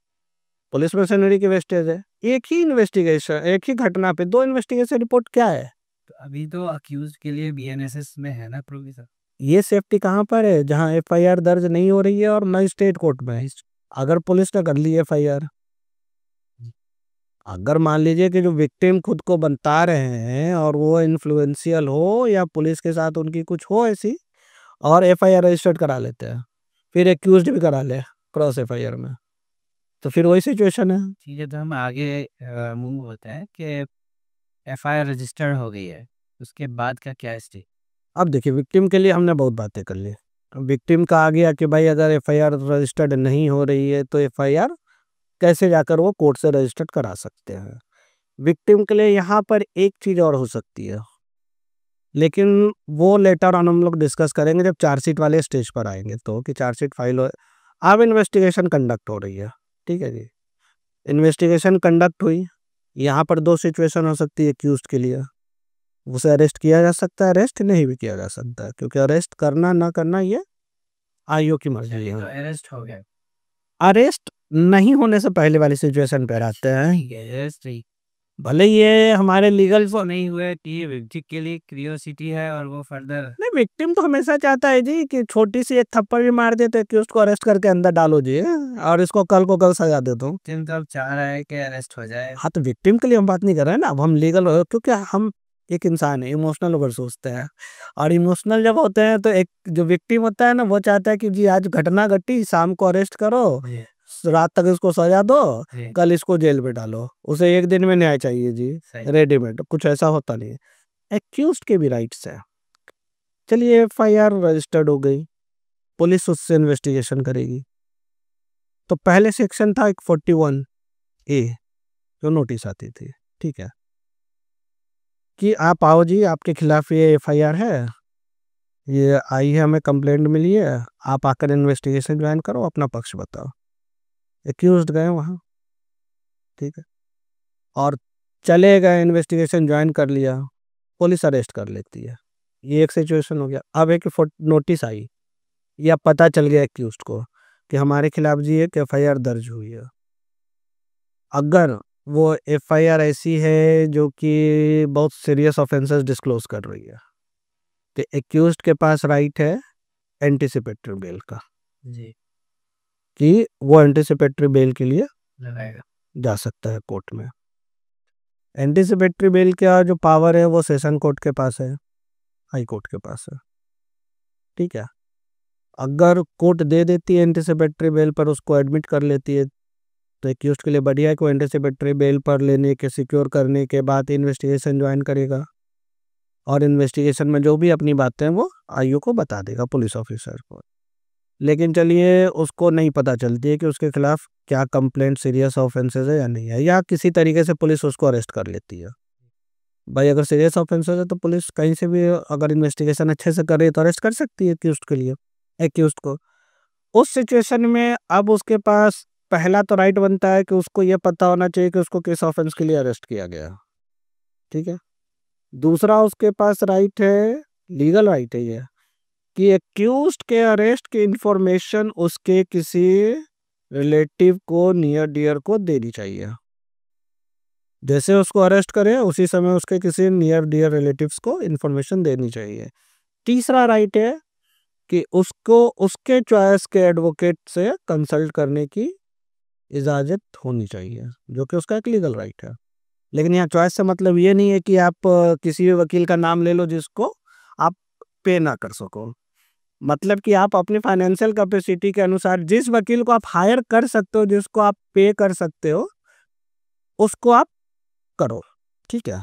पुलिस मशीनरी की वेस्टेज है। एक ही इन्वेस्टिगेशन, एक ही घटना पे 2 इन्वेस्टिगेशन रिपोर्ट क्या है? तो अभी तो अक्यूज के लिए बीएनएसएस में है ना प्रोविजन। ये सेफ्टी कहाँ पर है? जहाँ एफआईआर दर्ज नहीं हो रही है और मजिस्ट्रेट कोर्ट में। अगर पुलिस ने कर ली एफआईआर, अगर मान लीजिए कि जो विक्टिम खुद को बता रहे हैं और वो इन्फ्लुएंशियल हो या पुलिस के साथ उनकी कुछ हो ऐसी, और एफआईआर रजिस्टर्ड करा लेते हैं, फिर एक्यूज्ड भी करा ले क्रॉस एफआईआर में, तो फिर वही सिचुएशन है। ठीक है, तो हम आगे मूव होते हैं कि एफआईआर रजिस्टर्ड हो गई है, उसके बाद का क्या स्टेप? अब देखिए, विक्टिम के लिए हमने बहुत बातें कर ली। विक्टिम का आ गया कि भाई अगर एफआईआर रजिस्टर्ड नहीं हो रही है तो एफआईआर कैसे जाकर वो कोर्ट से रजिस्टर्ड करा सकते हैं। विक्टिम के लिए यहाँ पर एक चीज़ और हो सकती है, लेकिन वो लेटर ऑन हम लोग डिस्कस करेंगे जब चार्जशीट वाले स्टेज पर आएंगे, तो कि चार्जशीट फाइल हो, अब इन्वेस्टिगेशन कंडक्ट हो रही है। ठीक है जी, इन्वेस्टिगेशन कंडक्ट हुई, यहाँ पर दो सिचुएशन हो सकती है एक्यूज्ड के लिए। उसे अरेस्ट किया जा सकता है, अरेस्ट नहीं भी किया जा सकता है, क्योंकि अरेस्ट करना ना करना ये आईओ की मर्जी चलिए, तो है। अरेस्ट हो गया। अरेस्ट नहीं होने से पहले वाली सिचुएशन पे आते हैं। ठीक है, अरेस्ट नहीं भले ये हमारे लीगल वो नहीं हुए कि ये व्यक्ति के लिए क्यूरियोसिटी है और वो फर्दर नहीं, विक्टिम तो हमेशा चाहता है जी कि छोटी सी एक थप्पड़ भी मार दे तो एक्यूज्ड को अरेस्ट करके अंदर डालो जी, और इसको कल को कल सजा दे दो। विक्टिम तो अब चाह रहा है कि अरेस्ट हो जाए। हाँ, तो विक्टिम के लिए हम बात नहीं कर रहे हैं ना, अब हम लीगल, क्योंकि हम एक इंसान है, इमोशनल होकर सोचते हैं, और इमोशनल जब होते हैं तो एक जो विक्टिम होता है ना, वो चाहता है कि जी आज घटना घटी, शाम को अरेस्ट करो, जी, रात तक इसको सजा दो, जी, कल इसको जेल में डालो। उसे एक दिन में न्याय चाहिए जी, सही। रेडीमेड, कुछ ऐसा होता नहीं है। एक्यूज्ड के भी राइट्स है। चलिए, एफआईआर रजिस्टर्ड हो गई, पुलिस उससे इन्वेस्टिगेशन करेगी। तो पहले सेक्शन था एक 41A, जो नोटिस आती थी, ठीक है, कि आप आओ जी, आपके खिलाफ ये एफआईआर है, ये आई है, हमें कंप्लेंट मिली है, आप आकर इन्वेस्टिगेशन ज्वाइन करो, अपना पक्ष बताओ। एक्यूज्ड गए वहाँ, ठीक है, और चले गए, इन्वेस्टिगेशन ज्वाइन कर लिया, पुलिस अरेस्ट कर लेती है। ये एक सिचुएशन हो गया। अब एक नोटिस आई या पता चल गया एक्यूज्ड को कि हमारे खिलाफ जी एक एफआईआर दर्ज हुई है। अगर वो एफआईआर ऐसी है जो कि बहुत सीरियस ऑफेंसेस डिस्क्लोज कर रही है, तो एक्यूज्ड के पास राइट है एंटिसिपेटरी बेल का, जी, कि वो एंटिसिपेटरी बेल के लिए लगाएगा। जा सकता है कोर्ट में। एंटिसिपेटरी बेल का जो पावर है वो सेशन कोर्ट के पास है, हाई कोर्ट के पास है। ठीक है, अगर कोर्ट दे देती है एंटिसिपेटरी बेल पर, उसको एडमिट कर लेती है, तो एक्यूज्ड के लिए बढ़िया है कि वो एंटिसिपेटरी बेल पर लेने के, सिक्योर करने के बाद इन्वेस्टिगेशन ज्वाइन करेगा, और इन्वेस्टिगेशन में जो भी अपनी बातें हैं वो आईओ को बता देगा, पुलिस ऑफिसर को। लेकिन चलिए, उसको नहीं पता चलती है कि उसके खिलाफ क्या कंप्लेंट, सीरियस ऑफेंसेस है या नहीं है, या किसी तरीके से पुलिस उसको अरेस्ट कर लेती है। भाई अगर सीरियस ऑफेंसेस है तो पुलिस कहीं से भी अगर इन्वेस्टिगेशन अच्छे से कर रही है तो अरेस्ट कर सकती है एक्यूज्ड के लिए, एक्यूज्ड को। उस सिचुएशन में अब उसके पास पहला तो राइट बनता है कि उसको ये पता होना चाहिए कि उसको किस ऑफेंस के लिए अरेस्ट किया गया। ठीक है, दूसरा उसके पास राइट है, लीगल राइट है ये, कि एक्यूज्ड के अरेस्ट की इंफॉर्मेशन उसके किसी रिलेटिव को, नियर डियर को देनी चाहिए। जैसे उसको अरेस्ट करे उसी समय उसके किसी नियर डियर रिलेटिव्स को इंफॉर्मेशन देनी चाहिए। तीसरा राइट है कि उसको उसके चॉइस के एडवोकेट से कंसल्ट करने की इजाज़त होनी चाहिए, जो कि उसका एक लीगल राइट है। लेकिन यहाँ चॉइस से मतलब ये नहीं है कि आप किसी भी वकील का नाम ले लो जिसको आप पे ना कर सको। मतलब कि आप अपनी फाइनेंशियल कैपेसिटी के अनुसार जिस वकील को आप हायर कर सकते हो, जिसको आप पे कर सकते हो, उसको आप करो। ठीक है,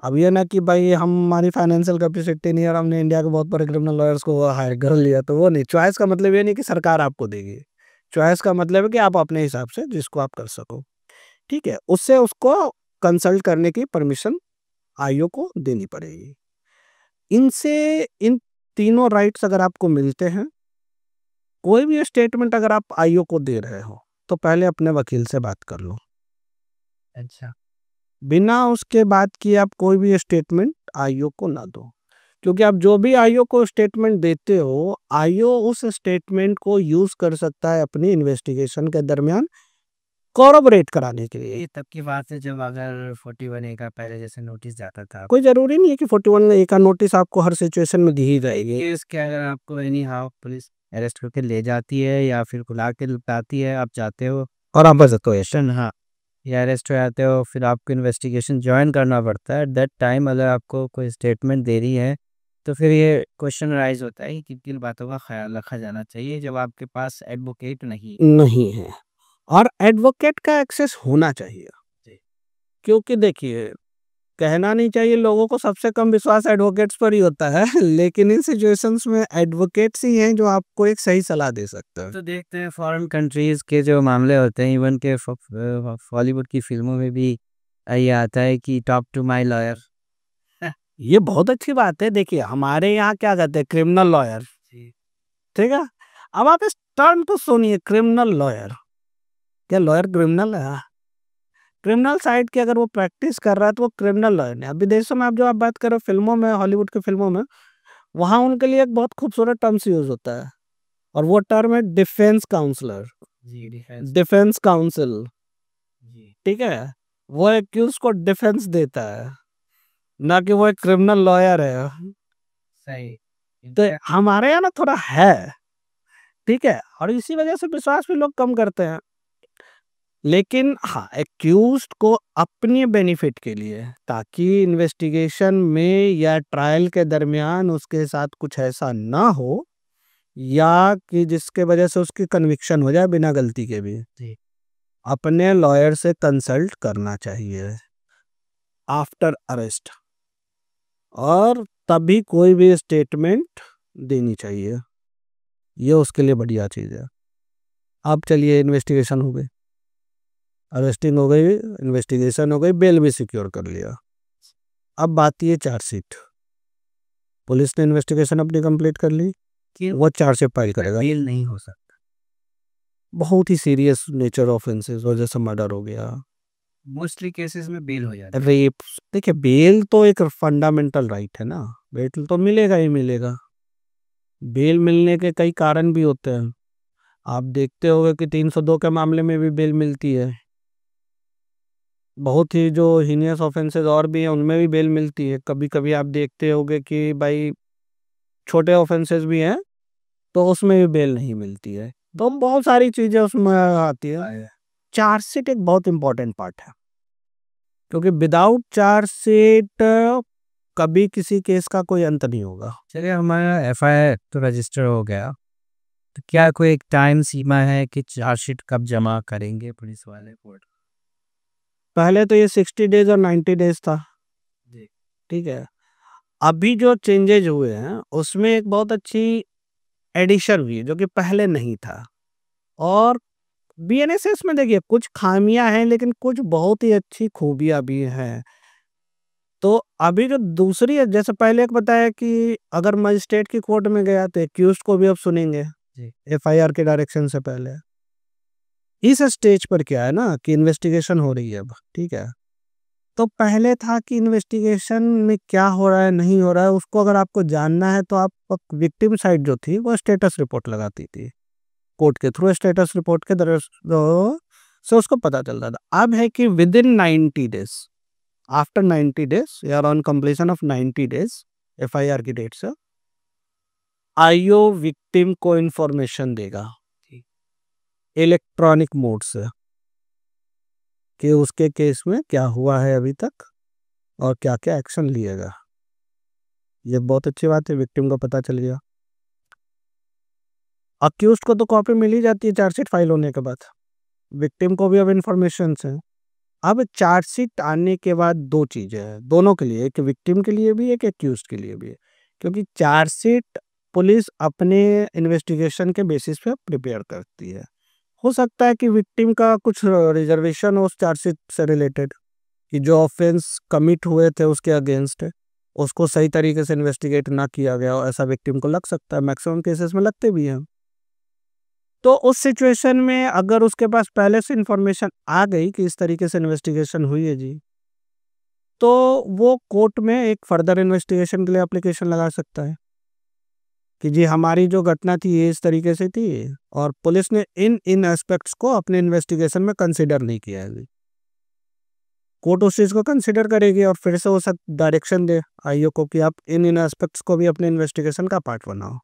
अब ये ना कि भाई हमारी फाइनेंशियल कैपेसिटी नहीं है और हमने इंडिया के बहुत बड़े क्रिमिनल लॉयर्स को हायर कर लिया, तो वो नहीं। चॉइस का मतलब ये नहीं कि सरकार आपको देगी, चॉइस का मतलब है कि आप अपने हिसाब से जिसको आप कर सको। ठीक है, उससे उसको कंसल्ट करने की परमिशन आईओ को देनी पड़ेगी। इनसे इन तीनों राइट्स अगर आपको मिलते हैं, कोई भी स्टेटमेंट अगर आप आईओ को दे रहे हो तो पहले अपने वकील से बात कर लो। अच्छा, बिना उसके बात किए आप कोई भी स्टेटमेंट आईओ को ना दो, क्योंकि आप जो भी आईओ को स्टेटमेंट देते हो, आईओ उस स्टेटमेंट को यूज कर सकता है अपनी इन्वेस्टिगेशन के दरमियान कॉरबोरेट कराने के लिए। ये तब की बात है जब अगर 41A का पहले जैसे नोटिस जाता था। कोई जरूरी नहीं है कि 41A का नोटिस आपको हर सिचुएशन में दी ही जाएगी। केस के अगर आपको एनी हाउ पुलिस अरेस्ट करके ले जाती है या फिर बुला के लाती है, आप जाते हो और आप बस तो क्वेश्चन, हाँ, या अरेस्ट हो जाते हो, फिर आपको इन्वेस्टिगेशन ज्वाइन करना पड़ता है। एट दैट टाइम अगर आपको कोई स्टेटमेंट दे रही है तो फिर ये क्वेश्चन राइज होता है कि किन किन बातों का ख्याल रखा जाना चाहिए जब आपके पास एडवोकेट नहीं है। नहीं है। और एडवोकेट का एक्सेस होना चाहिए, क्योंकि देखिए कहना नहीं चाहिए, लोगों को सबसे कम विश्वास एडवोकेट्स पर ही होता है लेकिन इन सिचुएशंस में एडवोकेट्स ही हैं जो आपको एक सही सलाह दे सकते हैं। तो देखते हैं फॉरेन कंट्रीज के जो मामले होते हैं, इवन के बॉलीवुड की फिल्मों में भी ये आता है कि टॉक टू माय लॉयर। ये बहुत अच्छी बात है। देखिए हमारे यहाँ क्या कहते हैं, क्रिमिनल लॉयर, ठीक है। अब आप इस टर्म को सुनिए, क्रिमिनल लॉयर। क्या लॉयर क्रिमिनल है? क्रिमिनल साइड की अगर वो प्रैक्टिस कर रहा है तो वो क्रिमिनल लॉयर नहीं। अब विदेशों में आप जो आप बात करो फिल्मों में, हॉलीवुड की फिल्मों में, वहाँ उनके लिए एक बहुत खूबसूरत टर्म्स यूज होता है और वो टर्म है डिफेंस काउंसलर, डिफेंस काउंसिल, ठीक है। वो एक्यूज को डिफेंस देता है, ना कि वो एक क्रिमिनल लॉयर है। सही। तो हमारे यहाँ ना थोड़ा है, ठीक है, और इसी वजह से विश्वास भी लोग कम करते हैं। लेकिन हाँ, एक्यूज्ड को अपने बेनिफिट के लिए, ताकि इन्वेस्टिगेशन में या ट्रायल के दरमियान उसके साथ कुछ ऐसा ना हो, या कि जिसके वजह से उसकी कन्विक्शन हो जाए बिना गलती के भी, अपने लॉयर से कंसल्ट करना चाहिए आफ्टर अरेस्ट, और तभी कोई भी स्टेटमेंट देनी चाहिए। ये उसके लिए बढ़िया चीज़ है। अब चलिए, इन्वेस्टिगेशन हो गई, अरेस्टिंग हो गई, इन्वेस्टिगेशन हो गई, बेल भी सिक्योर कर लिया। अब बात ये चार्जशीट, पुलिस ने इन्वेस्टिगेशन अपनी कंप्लीट कर ली, कि वो चार्जशीट फाइल करेगा। बेल नहीं हो सकता। बहुत ही सीरियस नेचर ऑफेंसेस हो, जैसे मर्डर हो गया, मोस्टली केसेस में बेल हो जाता है। रेप। देखिए बेल तो एक फंडामेंटल राइट है ना, बेल तो मिलेगा ही मिलेगा। बेल मिलने के कई कारण भी होते हैं। आप देखते होंगे कि 302 के मामले में भी बेल मिलती है। बहुत ही जो हीनियस ऑफेंसेस और भी हैं उनमें भी बेल मिलती है। कभी कभी आप देखते होंगे कि भाई छोटे ऑफेंसेस भी हैं तो उसमें भी बेल नहीं मिलती है। तो बहुत सारी चीजें उसमें आती है। चार्जशीट एक बहुत इंपॉर्टेंट पार्ट है, क्योंकि विदाउट चार्जशीट कभी किसी केस का कोई अंत नहीं होगा। चलिए, हमारा एफआईआर तो रजिस्टर हो गया, तो क्या कोई एक टाइम सीमा है कि चार्जशीट कब जमा करेंगे पुलिस वाले कोर्ट? पहले तो ये 60 डेज और 90 डेज था, ठीक है। अभी जो चेंजेज हुए हैं उसमें एक बहुत अच्छी एडिशन हुई है जो कि पहले नहीं था। और बीएनएसएस में देखिए कुछ खामियां हैं, लेकिन कुछ बहुत ही अच्छी खूबियां भी हैं। तो अभी जो दूसरी है, जैसे पहले एक बताया कि अगर मजिस्ट्रेट की कोर्ट में गया तो एक्यूज्ड को भी अब सुनेंगे एफआईआर के डायरेक्शन से पहले। इस स्टेज पर क्या है ना कि इन्वेस्टिगेशन हो रही है अब, ठीक है। तो पहले था कि इन्वेस्टिगेशन में क्या हो रहा है नहीं हो रहा है उसको अगर आपको जानना है तो आप विक्टिम साइड जो थी वो स्टेटस रिपोर्ट लगाती थी कोर्ट के थ्रू। स्टेटस रिपोर्ट के से उसको पता चलता था। अब है कि within 90 days, after 90 days या on completion of 90 days FIR की डेट से आईओ विक्टिम को इंफॉर्मेशन देगा इलेक्ट्रॉनिक मोड से कि उसके केस में क्या हुआ है अभी तक और क्या क्या एक्शन लिएगा। ये बहुत अच्छी बात है, विक्टिम को पता चल गया। अक्यूज्ड को तो कॉपी मिल ही जाती है चार्जशीट फाइल होने के बाद, विक्टिम को भी अब इंफॉर्मेशन है। अब चार्जशीट आने के बाद दो चीजें हैं दोनों के लिए, एक विक्टिम के लिए भी एक एक्यूज्ड के लिए भी है। क्योंकि चार्जशीट पुलिस अपने इन्वेस्टिगेशन के बेसिस पे प्रिपेयर करती है। हो सकता है कि विक्टिम का कुछ रिजर्वेशन हो उस चार्जशीट से रिलेटेड, कि जो ऑफेंस कमिट हुए थे उसके अगेंस्ट है उसको सही तरीके से इन्वेस्टिगेट ना किया गया हो, ऐसा विक्टिम को लग सकता है। मैक्सिमम केसेस में लगते भी हैं। तो उस सिचुएशन में अगर उसके पास पहले से इंफॉर्मेशन आ गई कि इस तरीके से इन्वेस्टिगेशन हुई है जी, तो वो कोर्ट में एक फर्दर इन्वेस्टिगेशन के लिए एप्लीकेशन लगा सकता है कि जी हमारी जो घटना थी ये इस तरीके से थी और पुलिस ने इन इन एस्पेक्ट्स को अपने इन्वेस्टिगेशन में कंसिडर नहीं किया है। कोर्ट उस चीज़ को कंसिडर करेगी और फिर से वो सब डायरेक्शन दे आईओ को कि आप इन इन एस्पेक्ट्स को भी अपने इन्वेस्टिगेशन का पार्ट बनाओ।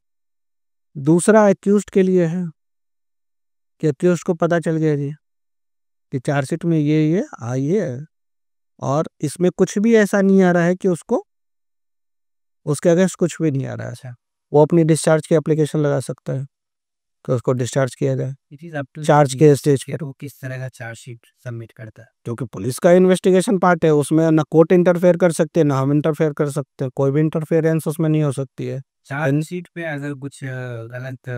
दूसरा एक्यूज्ड के लिए है कि एक्यूज्ड को पता चल गया जी कि चार्जशीट में ये आई है और इसमें कुछ भी ऐसा नहीं आ रहा है कि उसको उसके अगेंस्ट कुछ भी नहीं आ रहा है, वो अपनी डिस्चार्ज की एप्लीकेशन लगा सकता है। कि उसको डिस्चार्ज किया जाए it is up to charge के स्टेज कि पर। वो किस तरह का चार्जशीट सबमिट करता है। क्योंकि पुलिस का इन्वेस्टिगेशन पार्ट है, उसमें ना कोर्ट इंटरफेयर कर सकते हैं ना हम इंटरफेयर कर सकते हैं, कोई भी इंटरफेरेंस उसमें नहीं हो सकती है। चार्जशीट पे अगर कुछ गलत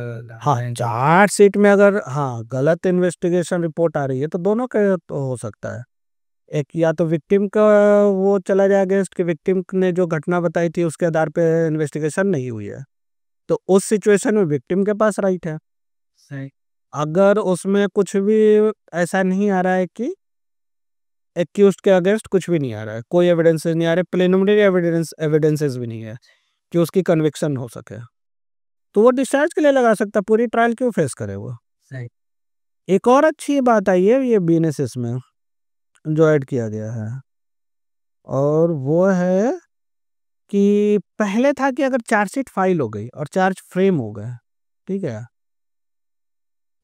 हाँ, है तो चार्जशीट में अगर गलत इन्वेस्टिगेशन रिपोर्ट आ रही है तो दोनों का तो हो सकता है। एक या तो विक्टिम का वो चला जाए अगेंस्ट कि विक्टिम ने जो घटना बताई थी उसके आधार पे इन्वेस्टिगेशन नहीं हुई है, तो उस सिचुएशन में विक्टिम के पास राइट है। सही। अगर उसमें कुछ भी ऐसा नहीं आ रहा है कि एक्यूज्ड के अगेंस्ट कुछ भी नहीं आ रहा है, कोई एविडेंसेस नहीं आ रहे, प्रिलिमिनरी एविडेंसेस भी नहीं है कि उसकी कन्विक्शन हो सके, तो वो डिस्चार्ज के लिए लगा सकता है, पूरी ट्रायल क्यों फेस करे वो। सही। एक और अच्छी बात आई है ये बीएनएसएस में जो ऐड किया गया है, और वो है कि पहले था कि अगर चार्जशीट फाइल हो गई और चार्ज फ्रेम हो गए, ठीक है,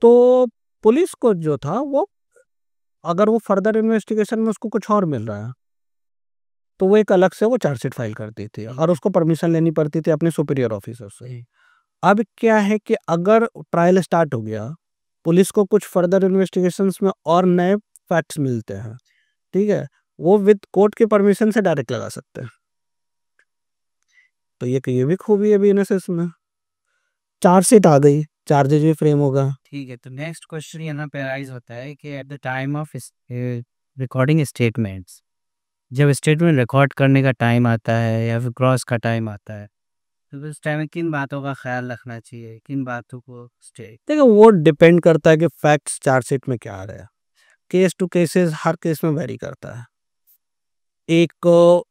तो पुलिस को जो था वो अगर वो फर्दर इन्वेस्टिगेशन में उसको कुछ और मिल रहा है तो वो एक अलग से वो चार्जशीट फाइल करती थी और उसको परमिशन लेनी पड़ती थी अपने सुपीरियर ऑफिसर से। अब क्या है कि अगर ट्रायल स्टार्ट हो गया, पुलिस को कुछ फर्दर इन्वेस्टिगेशंस में और नए फैक्ट्स मिलते हैं, ठीक है, वो विद कोर्ट की परमिशन से डायरेक्ट लगा सकते हैं। तो ये भी खूबी है बीएनएसएस में, चार्जशीट आ गई, चार्जेज भी फ्रेम होगा। ठीक है, तो नेक्स्ट क्वेश्चन यहाँ पे राइज होता है कि at the time of recording statements, जब स्टेटमेंट रिकॉर्ड करने का टाइम आता है या फिर क्रॉस का टाइम आता है, तो उस टाइम में किन बातों का ख्याल रखना चाहिए, किन बातों को स्टे। देखो वो डिपेंड करता है कि फैक्ट्स चार्जशीट में क्या आ रहा है, केस टू केसेस हर केस में वेरी करता है। एक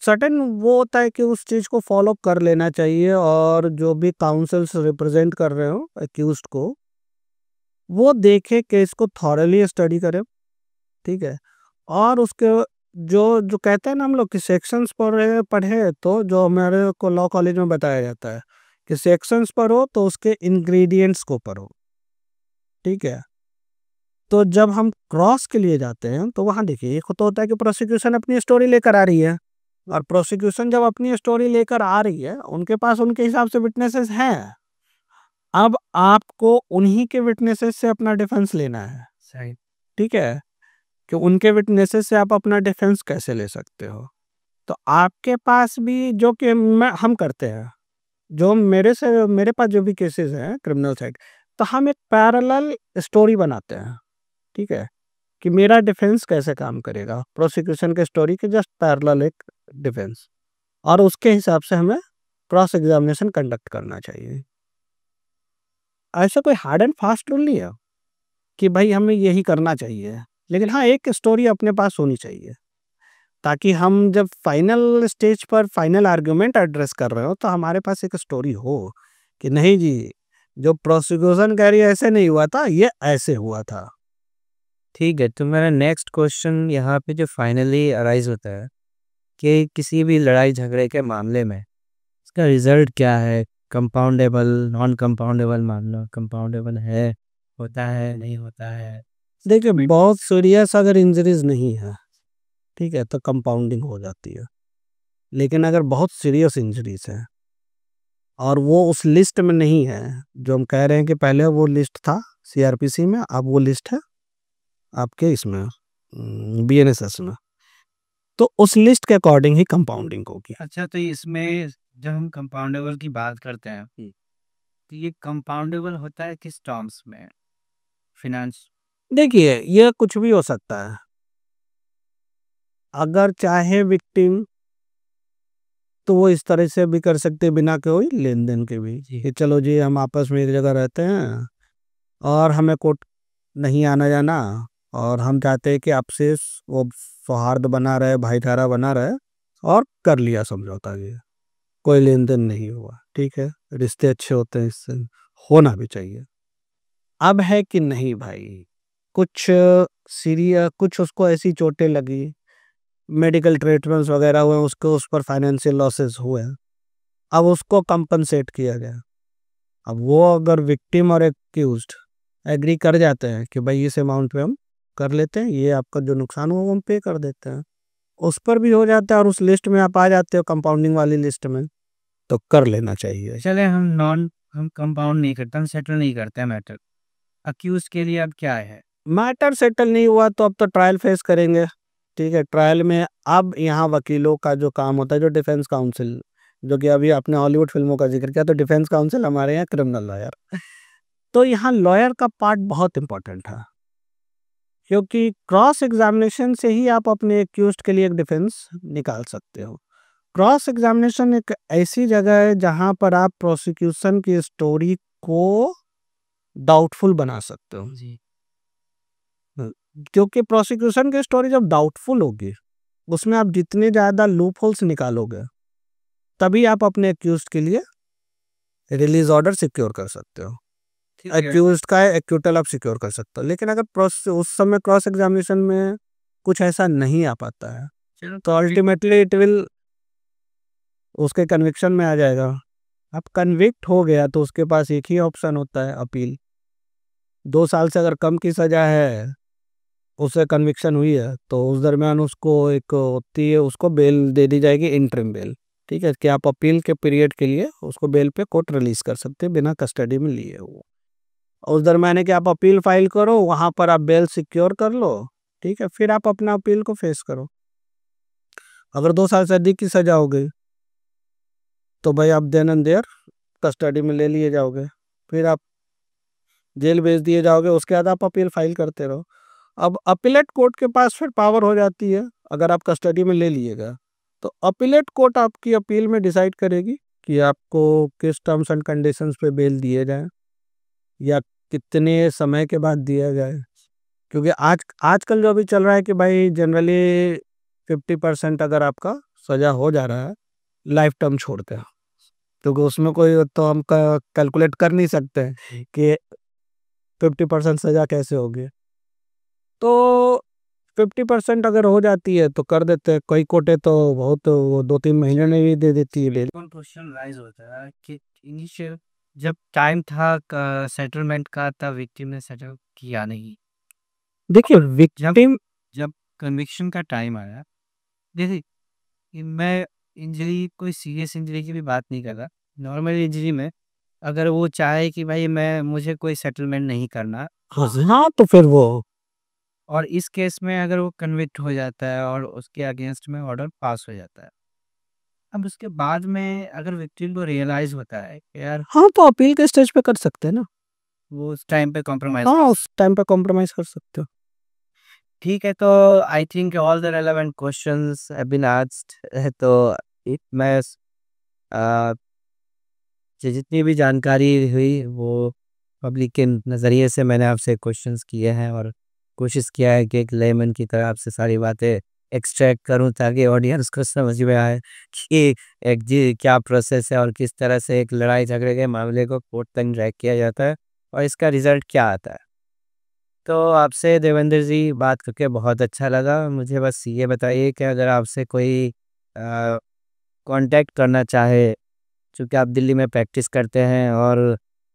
सर्टेन वो होता है कि उस चीज़ को फॉलो कर लेना चाहिए और जो भी काउंसिल्स रिप्रेजेंट कर रहे हो अक्यूज्ड को, वो देखे केस को थॉरली स्टडी करे, ठीक है, और उसके जो जो कहते हैं ना हम लोग कि सेक्शंस पढ़े पढ़े तो जो हमारे को लॉ कॉलेज में बताया जाता है कि सेक्शंस पढ़ो तो उसके इंग्रेडिएंट्स को पढ़ो, ठीक है। तो जब हम क्रॉस के लिए जाते हैं तो वहाँ देखिए एक तो होता है कि प्रोसिक्यूशन अपनी स्टोरी लेकर आ रही है, और प्रोसिक्यूशन जब अपनी स्टोरी लेकर आ रही है उनके पास उनके हिसाब से विटनेसेस हैं, अब आपको उन्हीं के विटनेसेस से अपना डिफेंस लेना है। सही। ठीक है, कि उनके विटनेसेस से आप अपना डिफेंस कैसे ले सकते हो। तो आपके पास भी जो कि हम करते हैं, जो मेरे पास जो भी केसेस हैं क्रिमिनल साइड, तो हम एक पैरेलल स्टोरी बनाते हैं, ठीक है, कि मेरा डिफेंस कैसे काम करेगा प्रोसिक्यूशन के स्टोरी के जस्ट पैरेलल एक डिफेंस, और उसके हिसाब से हमें क्रॉस एग्जामिनेशन कंडक्ट करना चाहिए। ऐसा कोई हार्ड एंड फास्ट रूल नहीं है कि भाई हमें यही करना चाहिए, लेकिन हाँ एक स्टोरी अपने पास होनी चाहिए ताकि हम जब फाइनल स्टेज पर फाइनल आर्गुमेंट एड्रेस कर रहे हो तो हमारे पास एक स्टोरी हो कि नहीं जी, जो प्रोसिक्यूशन कह रही है ऐसे नहीं हुआ था, ये ऐसे हुआ था। ठीक है, तो मेरा नेक्स्ट क्वेश्चन यहाँ पे जो फाइनली अराइज होता है कि किसी भी लड़ाई झगड़े के मामले में इसका रिजल्ट क्या है, कंपाउंडेबल, नॉन कंपाउंडेबल मामला, कंपाउंडेबल है, होता है, नहीं होता है। देखिए बहुत सीरियस अगर इंजरीज नहीं है, ठीक है, तो कंपाउंडिंग हो जाती है, लेकिन अगर बहुत सीरियस इंजरीज है और वो उस लिस्ट में नहीं है, जो हम कह रहे हैं कि पहले वो लिस्ट था सीआरपीसी में, अब वो लिस्ट है आपके इसमें बीएनएसएस में, तो उस लिस्ट के अकॉर्डिंग ही कंपाउंडिंग होगी। अच्छा, तो इसमें जब हम कंपाउंडेबल की बात करते हैं तो ये कंपाउंडेबल होता है किस टर्म्स में, फिनांस। देखिए ये कुछ भी हो सकता है, अगर चाहे विक्टिम तो वो इस तरह से भी कर सकते हैं बिना कोई लेन देन के भी, कि चलो जी हम आपस में एक जगह रहते हैं और हमें कोर्ट नहीं आना जाना, और हम चाहते हैं कि आपसे वो सौहार्द बना रहे, भाईचारा बना रहे, और कर लिया समझौता, ये कोई लेन देन नहीं हुआ, ठीक है, रिश्ते अच्छे होते हैं, इससे होना भी चाहिए। अब है कि नहीं भाई, कुछ सीरियस, कुछ उसको ऐसी चोटें लगी, मेडिकल ट्रीटमेंट्स वगैरह हुए, उसको उस पर फाइनेंशियल लॉसेस हुए, अब उसको कंपनसेट किया गया। अब वो अगर विक्टिम और एक्यूज्ड एग्री कर जाते हैं कि भाई इस अमाउंट पे हम कर लेते हैं, ये आपका जो नुकसान हुआ वो हम पे कर देते हैं, उस पर भी हो जाता है और उस लिस्ट में आप आ जाते हो कंपाउंडिंग वाली लिस्ट में, तो कर लेना चाहिए। चले हम नॉन हम कंपाउंड नहीं करते, हम सेटल नहीं करते मैटर। अक्यूज के लिए अब क्या है? मैटर सेटल नहीं हुआ तो अब तो ट्रायल फेस करेंगे। ठीक है, ट्रायल में अब यहाँ वकीलों का जो काम होता है, जो डिफेंस काउंसिल, जो कि अभी आपने हॉलीवुड फिल्मों का जिक्र किया, तो डिफेंस काउंसिल हमारे यहाँ क्रिमिनल लॉयर। तो यहाँ लॉयर का पार्ट बहुत इंपॉर्टेंट है, क्योंकि क्रॉस एग्जामिनेशन से ही आप अपने एक्यूज्ड के लिए एक डिफेंस निकाल सकते हो। क्रॉस एग्जामिनेशन एक ऐसी जगह है जहाँ पर आप प्रोसिक्यूशन की स्टोरी को डाउटफुल बना सकते हो। जी। क्योंकि प्रोसिक्यूशन की स्टोरी जब डाउटफुल होगी, उसमें आप जितने ज़्यादा लूप होल्स निकालोगे, तभी आप अपने एक्यूज्ड के लिए रिलीज ऑर्डर सिक्योर कर सकते हो। ठीक है। एक्यूज्ड का एक्यूटल आप सिक्योर कर सकते हो। लेकिन अगर उस समय क्रॉस एग्जामिनेशन में कुछ ऐसा नहीं आ पाता है, चलो तो अल्टीमेटली इट विल उसके कन्विक्शन में आ जाएगा। अब कन्विक्ट हो गया तो उसके पास एक ही ऑप्शन होता है, अपील। 2 साल से अगर कम की सजा है, उससे कन्विक्शन हुई है, तो उस दरमियान उसको एक होती है, उसको बेल दे दी जाएगी, इंटरिम बेल। ठीक है, कि आप अपील के पीरियड के लिए उसको बेल पे कोर्ट रिलीज कर सकते हैं बिना कस्टडी में लिए। वो उस दरमियान है कि आप अपील फाइल करो, वहाँ पर आप बेल सिक्योर कर लो। ठीक है, फिर आप अपना अपील को फेस करो। अगर 2 साल से अधिक की सजा हो गई, तो भाई आप देन एंड देयर कस्टडी में ले लिए जाओगे, फिर आप जेल भेज दिए जाओगे। उसके बाद आप अपील फाइल करते रहो। अब अपीलेट कोर्ट के पास फिर पावर हो जाती है, अगर आप कस्टडी में ले लिएगा तो अपीलेट कोर्ट आपकी अपील में डिसाइड करेगी कि आपको किस टर्म्स एंड कंडीशंस पे बेल दिए जाए या कितने समय के बाद दिया जाए। क्योंकि आजकल जो अभी चल रहा है कि भाई जनरली 50% अगर आपका सजा हो जा रहा है, लाइफ टर्म छोड़ते हैं, क्योंकि उसमें कोई तो हम कैलकुलेट कर नहीं सकते हैं कि 50% सजा कैसे होगी। तो 50% अगर हो जाती है तो कर देते हैं। कई कोर्टें तो बहुत वो 2-3 महीने में भी दे देती है बेल। कौन क्वेश्चन राइज होता है कि इनिशियल जब टाइम था सेटलमेंट का, तब विक्टिम ने सेटल किया नहीं। देखिए जब विक्टिम जब कन्विक्शन का टाइम आया, देखिए कि मैं इंजरी, कोई सीरियस इंजरी की भी बात नहीं कर रहा, नॉर्मल इंजरी में अगर वो चाहे कि भाई मुझे कोई सेटलमेंट नहीं करना, हाँ तो फिर वो और इस केस में अगर वो कन्विक्ट हो जाता है और उसके अगेंस्ट में ऑर्डर पास हो जाता है, अब उसके बाद में अगर विक्टिम को रियलाइज होता है कि यार हाँ तो अपील के स्टेज पे कर सकते हैं ना। वो उस टाइम पे कॉम्प्रोमाइज, हाँ उस टाइम पे कॉम्प्रोमाइज कर सकते हो। ठीक है, तो I think all the relevant questions have been asked. तो मैं अ, जितनी भी जानकारी हुई वो पब्लिक के नज़रिए से मैंने आपसे क्वेश्चंस किए हैं, और कोशिश किया है कि एक लेमन की तरह आपसे सारी बातें एक्सट्रैक्ट करूं, ताकि ऑडियंस को समझ में आए कि एक जी क्या प्रोसेस है और किस तरह से एक लड़ाई झगड़े के मामले को कोर्ट तक ड्रैग किया जाता है और इसका रिजल्ट क्या आता है। तो आपसे देवेंद्र जी बात करके बहुत अच्छा लगा। मुझे बस ये बताइए कि अगर आपसे कोई कांटेक्ट करना चाहे, चूँकि आप दिल्ली में प्रैक्टिस करते हैं और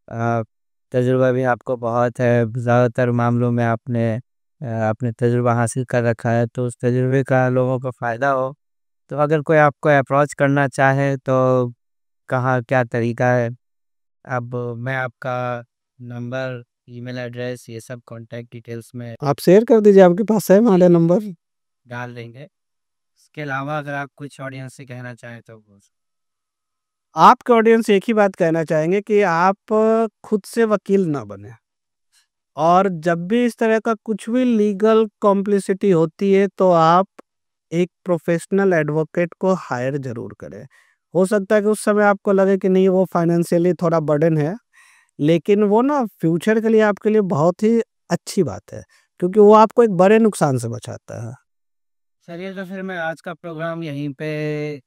अ, तजुर्बा भी आपको बहुत है, ज़्यादातर मामलों में आपने तजुर्बा हासिल कर रखा है, तो उस तजुर्बे का लोगों को फ़ायदा हो, तो अगर कोई आपको अप्रोच करना चाहे तो कहाँ क्या तरीका है? अब मैं आपका नंबर, ईमेल एड्रेस, ये सब कॉन्टैक्ट डिटेल्स में आप शेयर कर दीजिए, आपके पास है हमारा नंबर। डाल देंगे। इसके अलावा अगर आप कुछ ऑडियंस से कहना चाहें तो वो। आपके ऑडियंस से एक ही बात कहना चाहेंगे कि आप खुद से वकील ना बने, और जब भी इस तरह का कुछ भी लीगल कॉम्प्लिसिटी होती है तो आप एक प्रोफेशनल एडवोकेट को हायर ज़रूर करें। हो सकता है कि उस समय आपको लगे कि नहीं, वो फाइनेंशियली थोड़ा बर्डन है, लेकिन वो ना फ्यूचर के लिए आपके लिए बहुत ही अच्छी बात है, क्योंकि वो आपको एक बड़े नुकसान से बचाता है। चलिए, तो फिर मैं आज का प्रोग्राम यहीं पे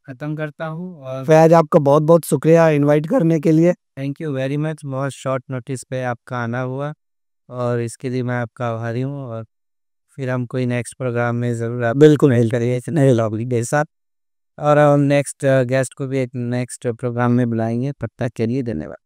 ख़त्म करता हूँ, और फैज़ आपका बहुत-बहुत शुक्रिया इनवाइट करने के लिए। Thank you very much. बहुत शॉर्ट नोटिस पे आपका आना हुआ, और इसके लिए मैं आपका आभारी हूँ, और फिर हम कोई नेक्स्ट प्रोग्राम में ज़रूर आप बिल्कुल मेल नहीं। करेंगे इस नए टॉपिक के साथ, और हम नेक्स्ट गेस्ट को भी एक नेक्स्ट प्रोग्राम में बुलाएंगे। तब तक के लिए धन्यवाद।